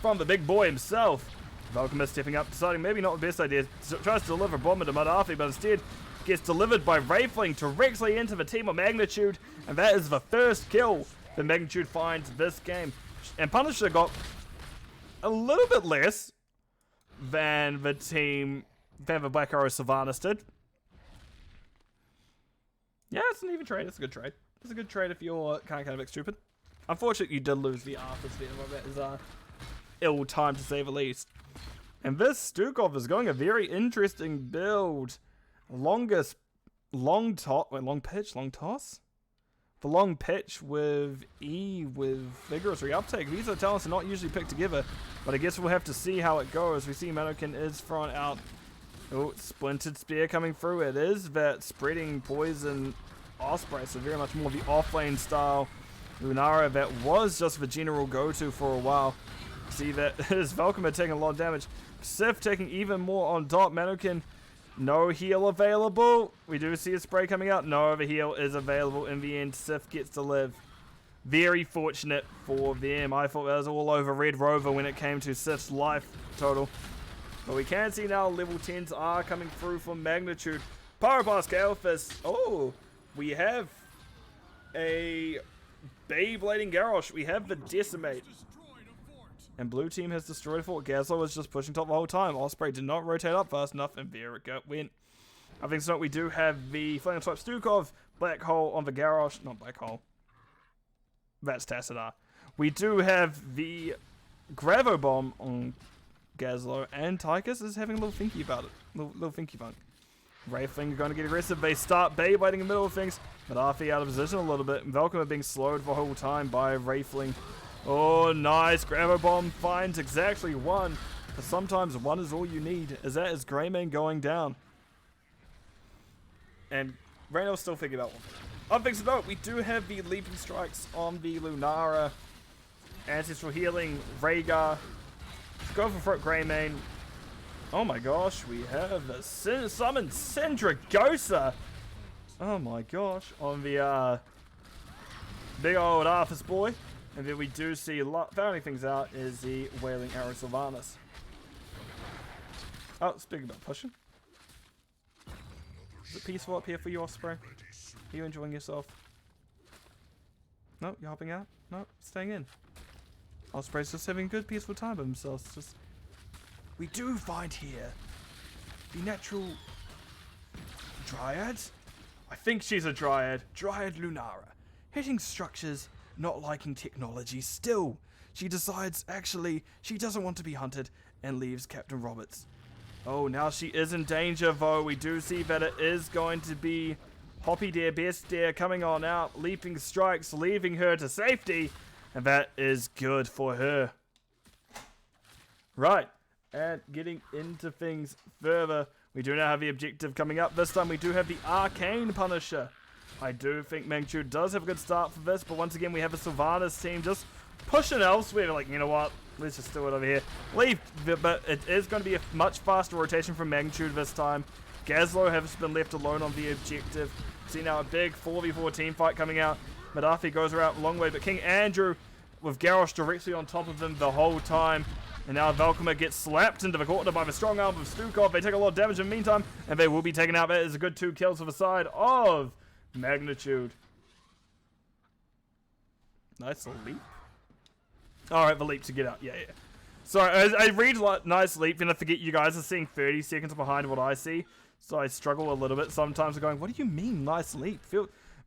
From the big boy himself. Valkymer stepping up, deciding maybe not the best idea. Tries to deliver Bomber to mid-RF, but instead gets delivered by Wraithling directly into the team of Magnitude. And that is the first kill that Magnitude finds this game. And Punisher got a little bit less than the team, than the Black Arrow Sylvanas did. Yeah, it's an even trade. It's a good trade. It's a good trade if you're kind of stupid. Unfortunately, you did lose the Arthur's there. That is ill time to say the least. And this Stukov is going a very interesting build. Long toss? The long pitch with E with vigorous reuptake. These are talents are not usually picked together, but I guess we'll have to see how it goes. We see Manokin is thrown out. Oh, Splintered Spear coming through. It is that spreading poison Osprey, so very much more of the offlane style Lunara that was just the general go-to for a while. See that is Valkymer taking a lot of damage. Sif taking even more on top. Manokin, no heal available. We do see a spray coming out. No, the heal is available in the end. Sif gets to live. Very fortunate for them. I thought that was all over Red Rover when it came to Sif's life total. But we can see now level 10s are coming through for Magnitude. Pyroblast Gale Fist. Oh, we have a Beyblading Garrosh. We have the Decimate. And blue team has destroyed a fort. Gaslow was just pushing top the whole time. Osprey did not rotate up fast enough, and there it went. I think so. We do have the Flame Swipe Stukov, Black Hole on the Garrosh. Not Black Hole. That's Tassadar. We do have the Gravo Bomb on Gazlo, and Tychus is having a little thinky about it. Little thinky bunk. Wraithling are going to get aggressive. They start Beyblade in the middle of things. Madafi out of position a little bit. And Velcoma being slowed the whole time by Wraithling. Oh, nice. Gravo Bomb finds exactly one. But sometimes one is all you need. As that is Greymane going down. And Reynold's still figuring out one. Other things to note, we do have the Leaping Strikes on the Lunara. Ancestral Healing, Rhaegar. Go for Front Greymane. Oh my gosh, we have a summon Syndragosa. Oh my gosh, on the big old Arthas boy. And then we do see founding things out is the Wailing Arrow Sylvanas. Oh, speaking about pushing. Is it peaceful up here for you, Osprey? Are you enjoying yourself? No, you're hopping out? No, staying in. Osprey's just having a good, peaceful time by himself. It's just... We do find here the natural Dryad. I think she's a Dryad. Dryad Lunara. Hitting structures, not liking technology. Still, she decides, actually, she doesn't want to be hunted and leaves Captain Roberts. Oh, now she is in danger, though. We do see that it is going to be Hoppy Deer, Best Deer coming on out. Leaping Strikes, leaving her to safety. And that is good for her. Right. And getting into things further, we do now have the objective coming up. This time we do have the Arcane Punisher. I do think Magnitude does have a good start for this, but once again we have a Sylvanas team just pushing elsewhere. Like, you know what? Let's just do it over here. Leave, but it is going to be a much faster rotation from Magnitude this time. Gazlo has been left alone on the objective. See now a big 4v4 team fight coming out. Madafi goes around a long way, but King Andrew with Garrosh directly on top of them the whole time. And now Velcoma gets slapped into the corner by the strong arm of Stukov. They take a lot of damage in the meantime, and they will be taken out. That is a good 2 kills for the side of Magnitude. Nice leap. Alright, the leap to get out. Yeah. Sorry, I read nice leap, and I forget you guys are seeing 30 seconds behind what I see. So I struggle a little bit sometimes going, what do you mean, nice leap?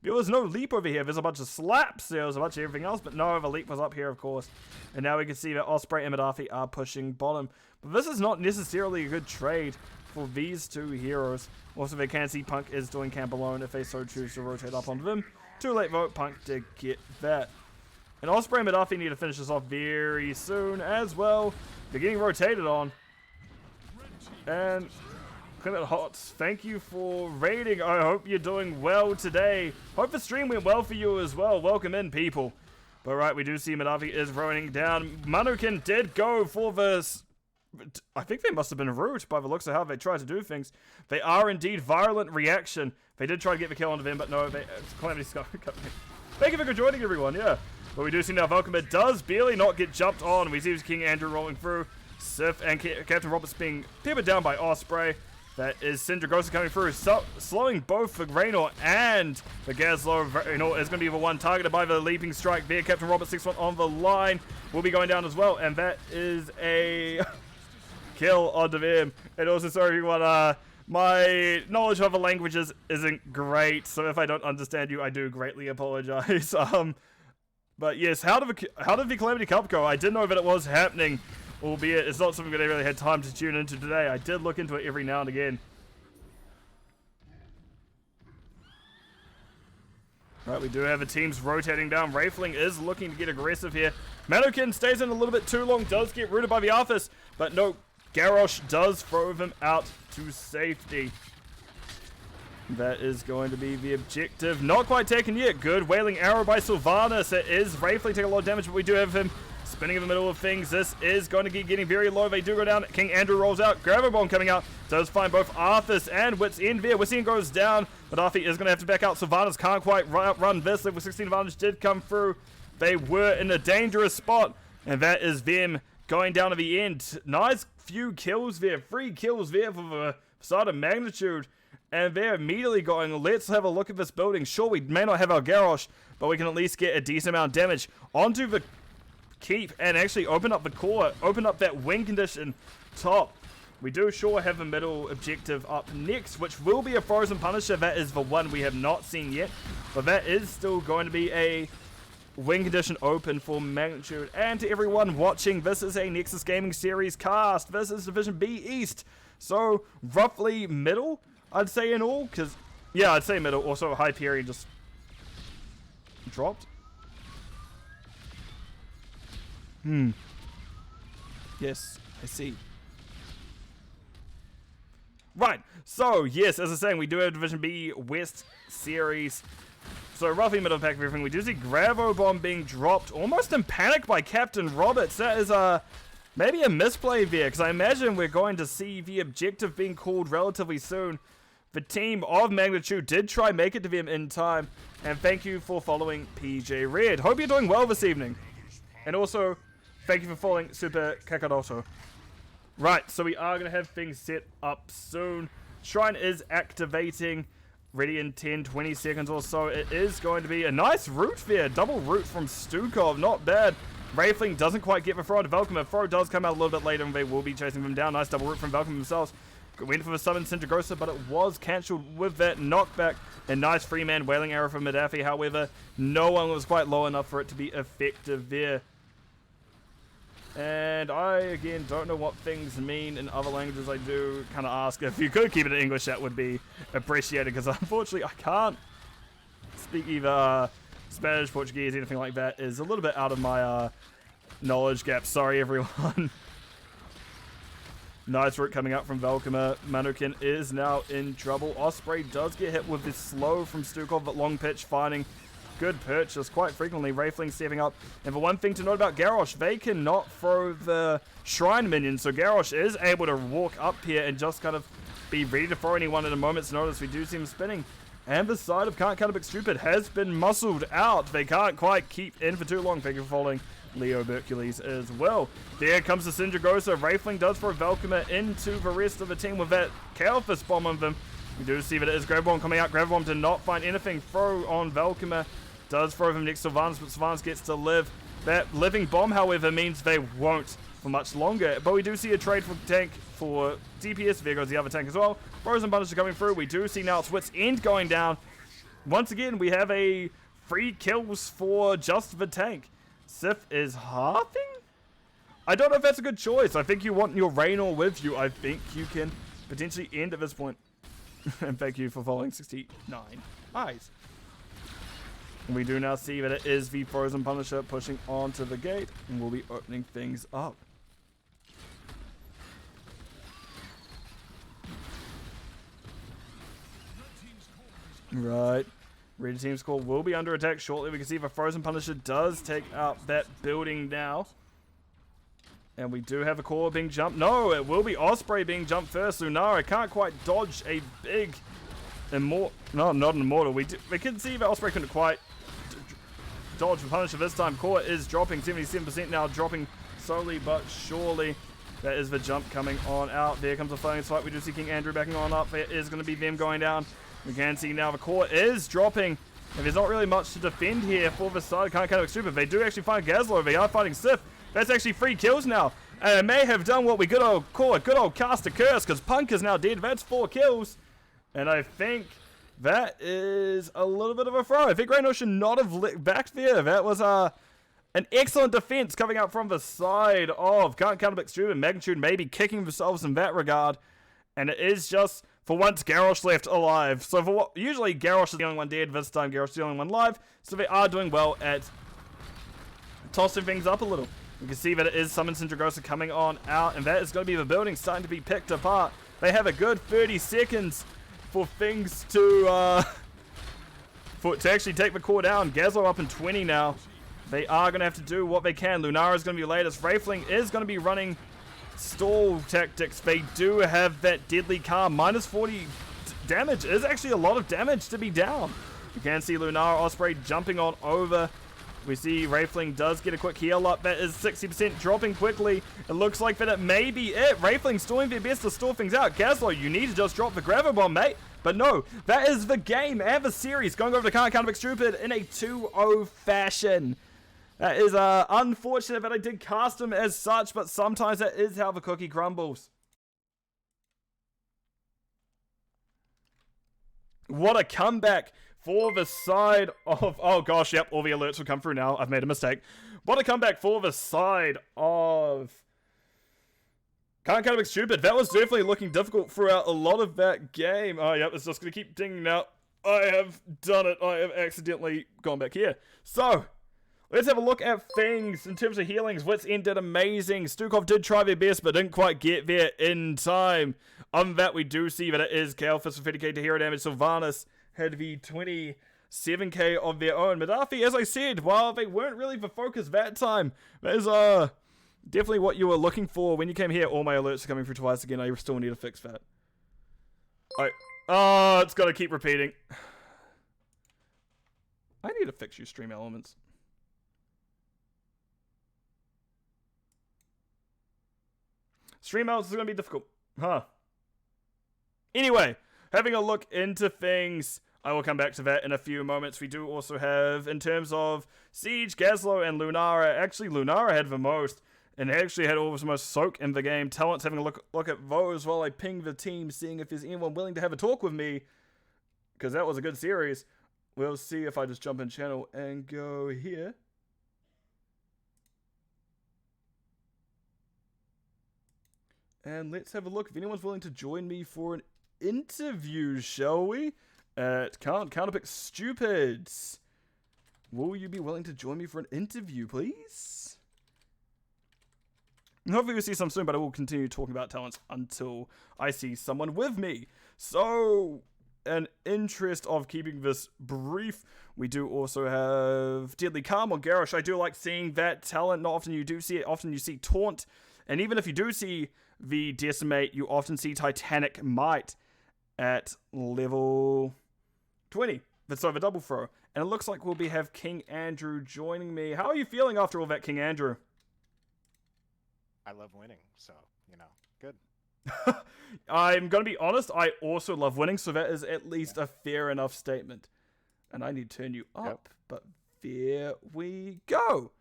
There was no leap over here. There's a bunch of slaps. There was a bunch of everything else. But no, the leap was up here, of course. And now we can see that Osprey and Madafi are pushing bottom. But this is not necessarily a good trade for these two heroes. Also, they can see Punk is doing camp alone if they so choose to rotate up onto them. Too late vote. Punk did get that. And Osprey and Madafi need to finish this off very soon as well. They're getting rotated on. And... Clement Hots, thank you for raiding. I hope you're doing well today. Hope the stream went well for you as well. Welcome in, people. But right, we do see Madafi is running down. Manukin did go for this. I think they must have been root by the looks of how they tried to do things. They are indeed violent reaction. They did try to get the kill onto them, but no, Calamity Scott. Thank you for joining, everyone. Yeah. But we do see now Velcoma does barely not get jumped on. We see King Andrew rolling through. Sif and Captain Roberts being peppered down by Osprey. That is Syndragosa coming through, slowing both the Raynor and the Gazlo. Raynor is going to be the one targeted by the Leaping Strike there. Captain Roberts, 6-1 on the line, will be going down as well. And that is a kill onto them. And also, sorry everyone, my knowledge of other languages isn't great. So if I don't understand you, I do greatly apologize. But yes, how did the Calamity Cup go? I did know that it was happening. Albeit, it's not something that I really had time to tune into today. I did look into it every now and again. Right, we do have the teams rotating down. Wraithling is looking to get aggressive here. Manukin stays in a little bit too long, does get rooted by the Arthas. But no, Garrosh does throw them out to safety. That is going to be the objective. Not quite taken yet. Good Wailing Arrow by Sylvanas. It is Wraithling taking a lot of damage, but we do have him spinning in the middle of things. This is going to be getting very low. They do go down. King Andrew rolls out. Gravo Bomb coming out. Does find both Arthas and Wits in there. Witsien goes down. Madafi is going to have to back out. Sylvanas can't quite run this. Level 16 advantage did come through. They were in a dangerous spot. And that is them going down to the end. Nice few kills there. 3 kills there for the side of Magnitude. And they're immediately going, let's have a look at this building. Sure, we may not have our Garrosh, but we can at least get a decent amount of damage onto the keep and actually open up the core, open up that win condition top. We do sure have a middle objective up next, which will be a Frozen Punisher. That is the one we have not seen yet, but that is still going to be a win condition open for Magnitude. And to everyone watching, this is a Nexus Gaming Series cast. This is Division B East, so roughly middle, I'd say in all, because, yeah, I'd say middle. Also, Hyperion just dropped. Yes, I see. Right, so yes, as I was saying, we do have Division B West Series. So roughly middle of the pack of everything. We do see Gravo Bomb being dropped almost in panic by Captain Roberts. That is maybe a misplay there, because I imagine we're going to see the objective being called relatively soon. The team of Magnitude did try make it to them in time, and thank you for following PJ Red. Hope you're doing well this evening. And also, thank you for following Super Kakaroto. Right, so we are going to have things set up soon. Shrine is activating. Ready in 10, 20 seconds or so. It is going to be a nice root there. Double root from Stukov. Not bad. Wraithling doesn't quite get the throw to Velkham. Throw does come out a little bit later, and they will be chasing them down. Nice double root from Velkham themselves. Went for the summon Sindragosa, but it was cancelled with that knockback. A nice free-man wailing arrow from Madafi. However, no one was quite low enough for it to be effective there. And I, again, don't know what things mean in other languages. I do kind of ask if you could keep it in English, that would be appreciated, because unfortunately I can't speak either Spanish, Portuguese, anything like that. Is a little bit out of my knowledge gap. Sorry, everyone. Nice root coming out from Velkham. Manukin is now in trouble. Osprey does get hit with this slow from Stukov, but long pitch finding good purchase quite frequently. Wraithling stepping up. And the one thing to note about Garrosh, they cannot throw the Shrine minions. So Garrosh is able to walk up here and just kind of be ready to throw anyone at a moment's notice. We do see him spinning. And the side of Can't Counterpick Stupid has been muscled out. They can't quite keep in for too long. Thank you for following Leo Hercules as well. There comes the Sindragosa. Wraithling does throw Velkham into the rest of the team with that Chaos Fist bomb on them. We do see that it is Gravbomb coming out. Gravbomb did not find anything. Throw on Velkham. Does throw him next to Sylvanas, but Sylvanas gets to live. That living bomb, however, means they won't for much longer. But we do see a trade for tank for DPS. There goes the other tank as well. Frozen Punisher coming through. We do see now it's Wit's End going down. Once again, we have a free kills for just the tank. Sif is halving? I don't know if that's a good choice. I think you want your Raynor with you. I think you can potentially end at this point. And thank you for following 69 eyes. We do now see that it is the Frozen Punisher pushing onto the gate, and we'll be opening things up. Right. Red Team's Call will be under attack shortly. We can see the Frozen Punisher does take out that building now. And we do have a core being jumped. No, it will be Osprey being jumped first. Lunara can't quite dodge a big immortal. No, not an immortal. We can see that Osprey couldn't quite dodge the Punisher this time. Core is dropping 77% now, dropping slowly but surely. That is the jump coming on out. There comes the flaming fight. We do see King Andrew backing on up. There is going to be them going down. We can see now the core is dropping. And there's not really much to defend here for the side. Can't look stupid. They do actually find Gazlo. They are fighting Sif. That's actually 3 kills now. And it may have done what we call a good old cast a curse, because Punk is now dead. That's 4 kills. And I think that is a little bit of a throw. I think Raynor should not have lit back there. That was an excellent defense coming out from the side of Can't Counterpick Stupid. Magnitude maybe kicking themselves in that regard. And it is just, for once, Garrosh left alive. So for what, usually Garrosh is the only one dead. This time Garrosh is the only one live. So they are doing well at tossing things up a little. You can see that it is Summon Sindragosa coming on out. And that is going to be the building starting to be picked apart. They have a good 30 seconds for things to actually take the core down. Gazlo up in 20 now. They are going to have to do what they can. Lunara is going to be latest. Wraithling is going to be running stall tactics. They do have that deadly calm. Minus 40 damage is actually a lot of damage to be down. You can see Lunara Osprey jumping on over. We see Wraithling does get a quick heal up. That is 60% dropping quickly. It looks like that it may be it. Wraithling's doing their best to stall things out. Gazlo, you need to just drop the Gravel Bomb, mate. But no, that is the game and the series going over to Can't Counterpick Stupid in a 2-0 fashion. That is unfortunate that I did cast him as such, but sometimes that is how the cookie crumbles. What a comeback for the side of... Oh gosh, yep, all the alerts will come through now. I've made a mistake. What a comeback for the side of... Can't kind of be stupid. That was definitely looking difficult throughout a lot of that game. Oh, yep, it's just going to keep dinging now. I have done it. I have accidentally gone back here. So, let's have a look at things in terms of healings. Wits End did amazing. Stukov did try their best, but didn't quite get there in time. Other than that, we do see that it is Kalfist with 30k to hero damage. Sylvanas had the 27k of their own. Madafi, as I said, while they weren't really the focus that time, there's definitely what you were looking for when you came here. All my alerts are coming through twice again. I still need to fix that. Oh, it's got to keep repeating. I need to fix your stream elements. Stream elements is going to be difficult. Huh. Anyway, having a look into things, I will come back to that in a few moments. We do also have, in terms of Siege, Gazlo, and Lunara. Actually, Lunara had the most, and actually had almost the most soak in the game. Talent's having a look at those while I ping the team, seeing if there's anyone willing to have a talk with me, because that was a good series. We'll see if I just jump in channel and go here. And let's have a look if anyone's willing to join me for an interview, shall we? At Counterpick Stupids. Will you be willing to join me for an interview, please? And hopefully we'll see some soon, but I will continue talking about talents until I see someone with me. So, in interest of keeping this brief, we do also have Deadly Calm or Garrosh. I do like seeing that talent. Not often you do see it. Often you see Taunt. And even if you do see the Decimate, you often see Titanic Might at level 20. That's over double throw. And it looks like we'll have King Andrew joining me. How are you feeling after all that, King Andrew? I love winning, so, good. I'm going to be honest, I also love winning, so that is at least a fair enough statement. And I need to turn you up, but there we go.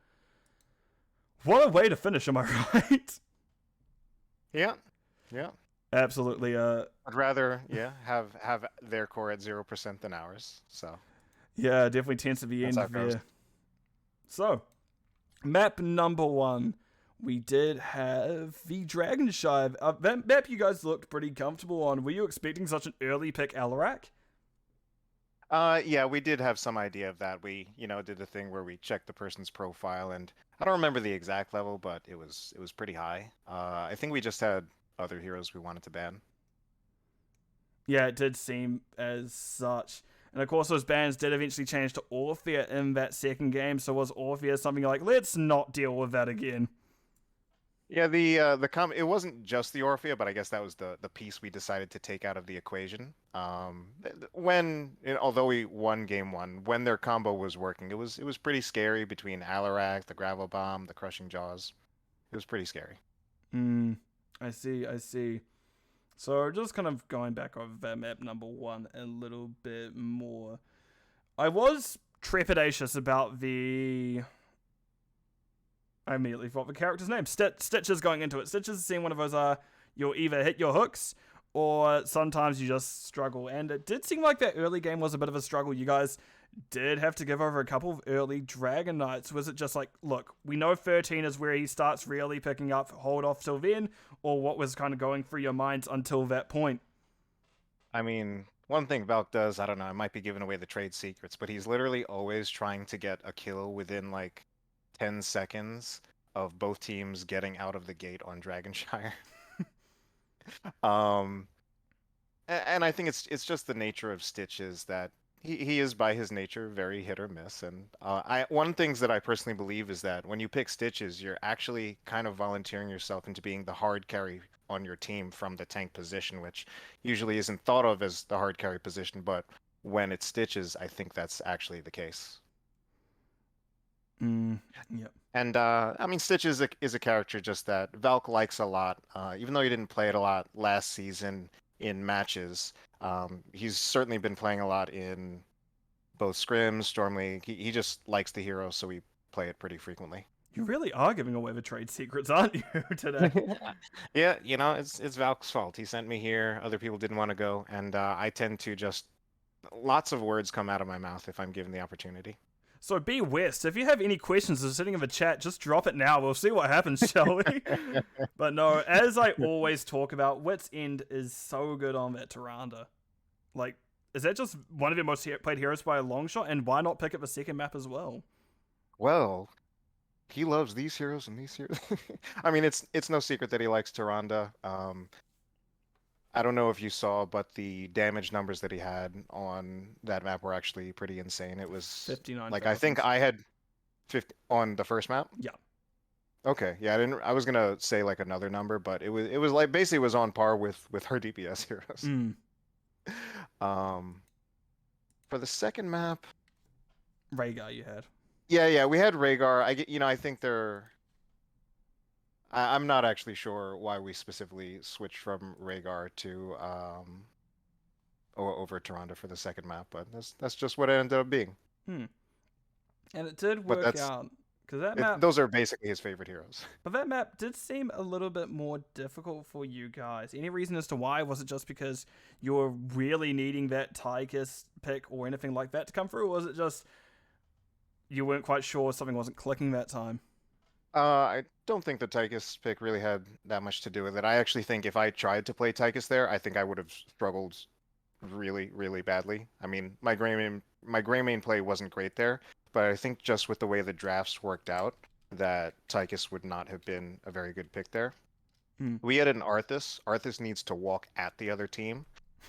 What a way to finish, am I right? Yeah. Absolutely. I'd rather, have their core at 0% than ours, so. Yeah, definitely tends to be end there. So, map number 1. We did have the Dragon Shive. That map you guys looked pretty comfortable on. Were you expecting such an early pick Alarak? Yeah, we did have some idea of that. We, did a thing where we checked the person's profile, and I don't remember the exact level, but it was pretty high. I think we just had other heroes we wanted to ban. Yeah, it did seem as such. And of course, those bans did eventually change to Orphea in that second game. So was Orphea something like, let's not deal with that again? Yeah, it wasn't just the Orphea, but I guess that was the piece we decided to take out of the equation. Although we won game 1, when their combo was working, it was pretty scary between Alarak, the Gravel Bomb, the Crushing Jaws. It was pretty scary. I see. So just kind of going back over that map number 1 a little bit more. I was trepidatious about the... I immediately forgot the character's name. Stitches going into it. Stitches is seeing one of those, you'll either hit your hooks, or sometimes you just struggle. And it did seem like that early game was a bit of a struggle. You guys did have to give over a couple of early Dragon Knights. Was it just like, look, we know 13 is where he starts really picking up, hold off till then? Or what was kind of going through your minds until that point? I mean, one thing Valk does, I don't know, I might be giving away the trade secrets, but he's literally always trying to get a kill within, 10 seconds of both teams getting out of the gate on Dragonshire. And I think it's just the nature of Stitches that he is by his nature very hit or miss. And one things that I personally believe is that when you pick Stitches, you're actually kind of volunteering yourself into being the hard carry on your team from the tank position, which usually isn't thought of as the hard carry position, but when it's Stitches, I think that's actually the case. Yep. And I mean, Stitch is a character just that Valk likes a lot. Even though he didn't play it a lot last season in matches, he's certainly been playing a lot in both scrims, Storm League. He just likes the hero, so we play it pretty frequently. You really are giving away the trade secrets, aren't you, today? Yeah, it's Valk's fault. He sent me here. Other people didn't want to go, and I tend to just lots of words come out of my mouth if I'm given the opportunity. So B West, if you have any questions or sitting in the chat, just drop it now. We'll see what happens, shall we? But no, as I always talk about, Wit's End is so good on that Tyrande. Like, is that just one of your most played heroes by a long shot? And why not pick up the second map as well? Well, he loves these heroes and these heroes. I mean, it's no secret that he likes Tyrande. I don't know if you saw, but the damage numbers that he had on that map were actually pretty insane. It was 59,000. like I think I had 50 on the first map. Yeah. Okay, yeah, I was gonna say like another number, but it was like basically was on par with her DPS heroes. Mm. For the second map, Rhaegar you had. yeah, we had Rhaegar. I think I'm not actually sure why we specifically switched from Rhaegar to over Tyrande for the second map, but that's just what it ended up being. And it did But work out because that map. Those are basically his favorite heroes. But that map did seem a little bit more difficult for you guys. Any reason as to why? Was it just because you were really needing that Tychus pick or anything like that to come through? Or was it just you weren't quite sure something wasn't clicking that time? I don't think the Tychus pick really had that much to do with it. I actually think if I tried to play Tychus there, I think I would have struggled really, really badly. I mean, my gray main play wasn't great there, but I think just with the way the drafts worked out, that Tychus would not have been a very good pick there. We had an Arthas. Arthas needs to walk at the other team,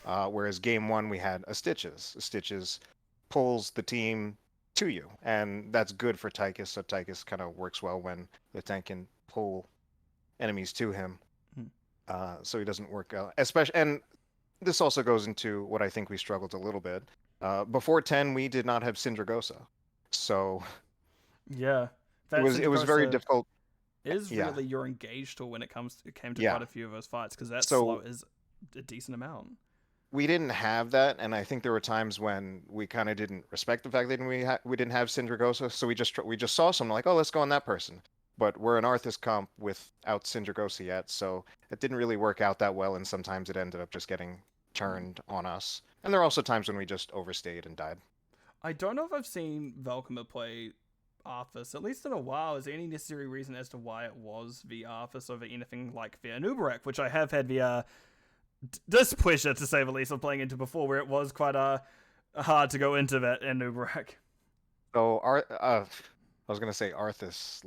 whereas game one we had a Stitches. A Stitches pulls the team to you, and that's good for Tychus. So Tychus kind of works well when the tank can pull enemies to him, so he doesn't work out. Especially, and this also goes into what I think we struggled a little bit. Before 10, we did not have Syndragosa, so yeah, it was very difficult. Is Yeah. really your engaged tool when it came to Yeah. quite a few of those fights because that So- slow is a decent amount. We didn't have that, and I think there were times when we kind of didn't respect the fact that we didn't have Syndragosa, so we just saw someone like, oh, let's go on that person. But we're an Arthas comp without Syndragosa yet, so it didn't really work out that well, and sometimes it ended up just getting turned on us. And there are also times when we just overstayed and died. I don't know if I've seen Velkoma play Arthas, at least in a while. Is there any necessary reason as to why it was the Arthas over anything like the Anubarak, which I have had the displeasure, to say the least, of playing into before, where it was quite hard to go into that Anubarak. So I was gonna say Arthas.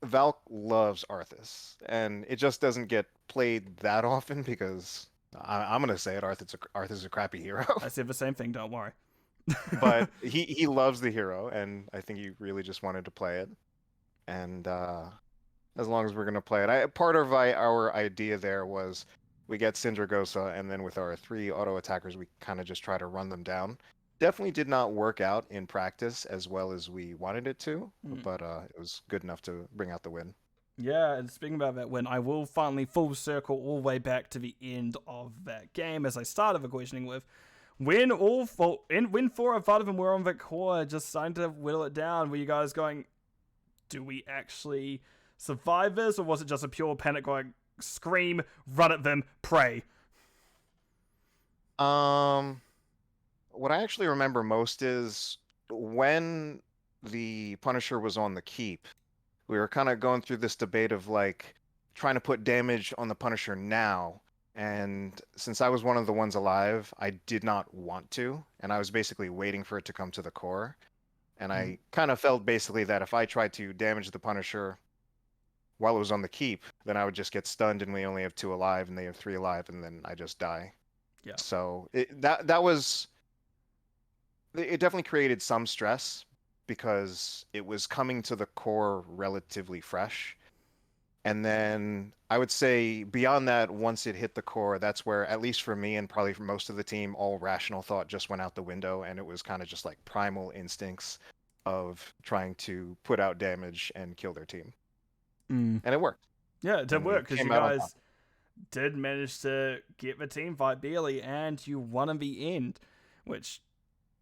Valk loves Arthas, and it just doesn't get played that often because I'm gonna say it. Arthas is a crappy hero. I said the same thing. Don't worry. But he loves the hero, and I think he really just wanted to play it. And as long as we're gonna play it, part of our idea there was we get Syndragosa, and then with our 3 auto attackers, we kind of just try to run them down. Definitely did not work out in practice as well as we wanted it to, but it was good enough to bring out the win. Yeah, and speaking about that win, I will finally full circle all the way back to the end of that game, as I started the questioning with. When 4 or 5 of them were on that core, just starting to whittle it down, were you guys going, do we actually survive this, or was it just a pure panic going, scream, run at them, pray? What I actually remember most is when the Punisher was on the keep, we were kind of going through this debate of like trying to put damage on the Punisher now. And since I was one of the ones alive, I did not want to, and I was basically waiting for it to come to the core. And I kind of felt basically that if I tried to damage the Punisher while it was on the keep, then I would just get stunned and we only have 2 alive and they have 3 alive, and then I just die. Yeah. So it definitely created some stress because it was coming to the core relatively fresh. And then I would say beyond that, once it hit the core, that's where, at least for me and probably for most of the team, all rational thought just went out the window, and it was kind of just like primal instincts of trying to put out damage and kill their team. And it worked. Yeah, it did And work, we because came you out on guys top. did manage to get the team fight barely, and you won in the end, which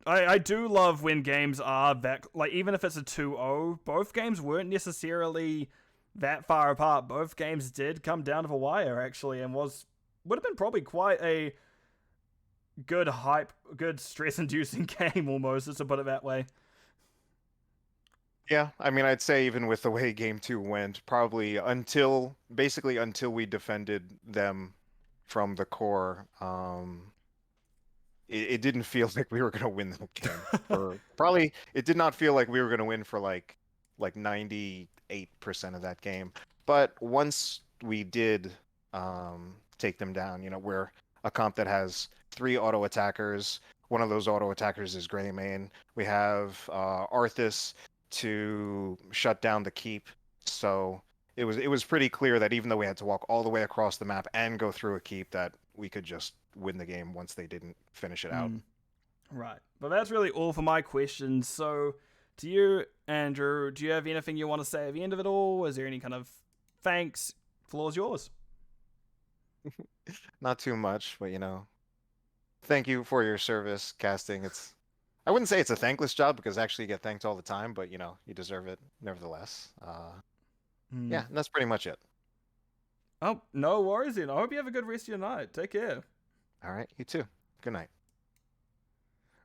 I do love when games are that, like, even if it's a 2-0, both games weren't necessarily that far apart. Both games did come down to the wire, actually, and would have been probably quite a good hype, good stress-inducing game almost, just to put it that way. Yeah, I mean, I'd say even with the way game two went, probably basically until we defended them from the core, it didn't feel like we were gonna win that game. It did not feel like we were gonna win for like 98% of that game. But once we did take them down, we're a comp that has 3 auto attackers. One of those auto attackers is Greymane. We have Arthas to shut down the keep. So it was pretty clear that even though we had to walk all the way across the map and go through a keep, that we could just win the game once they didn't finish it out. Right. But that's really all for my questions. So to you, Andrew, do you have anything you want to say at the end of it all? Is there any kind of thanks? Floor's yours. Not too much, but thank you for your service casting. I wouldn't say it's a thankless job because actually you get thanked all the time, but you deserve it nevertheless. Yeah, and that's pretty much it. Oh, no worries then. I hope you have a good rest of your night. Take care. All right, you too. Good night.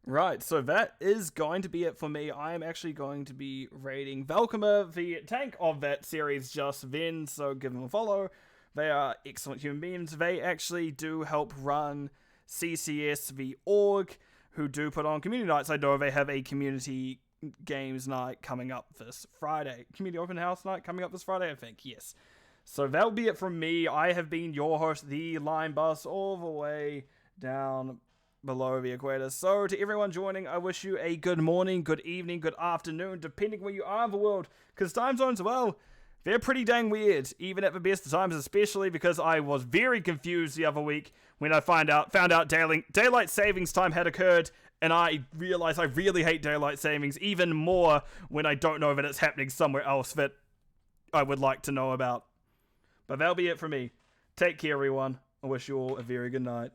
Right, so that is going to be it for me. I am actually going to be raiding Valkymer, the tank of that series, just then, so give them a follow. They are excellent human beings. They actually do help run CCS, the org, who do put on community nights. I know they have a community games night coming up this Friday. Community open house night coming up this Friday, I think. Yes. So that'll be it from me. I have been your host, the Line Bus, all the way down below the equator. So to everyone joining, I wish you a good morning, good evening, good afternoon, depending where you are in the world. Because time zones, well, they're pretty dang weird, even at the best of times, especially because I was very confused the other week when I found out daylight savings time had occurred, and I realized I really hate daylight savings even more when I don't know that it's happening somewhere else that I would like to know about. But that'll be it for me. Take care, everyone. I wish you all a very good night.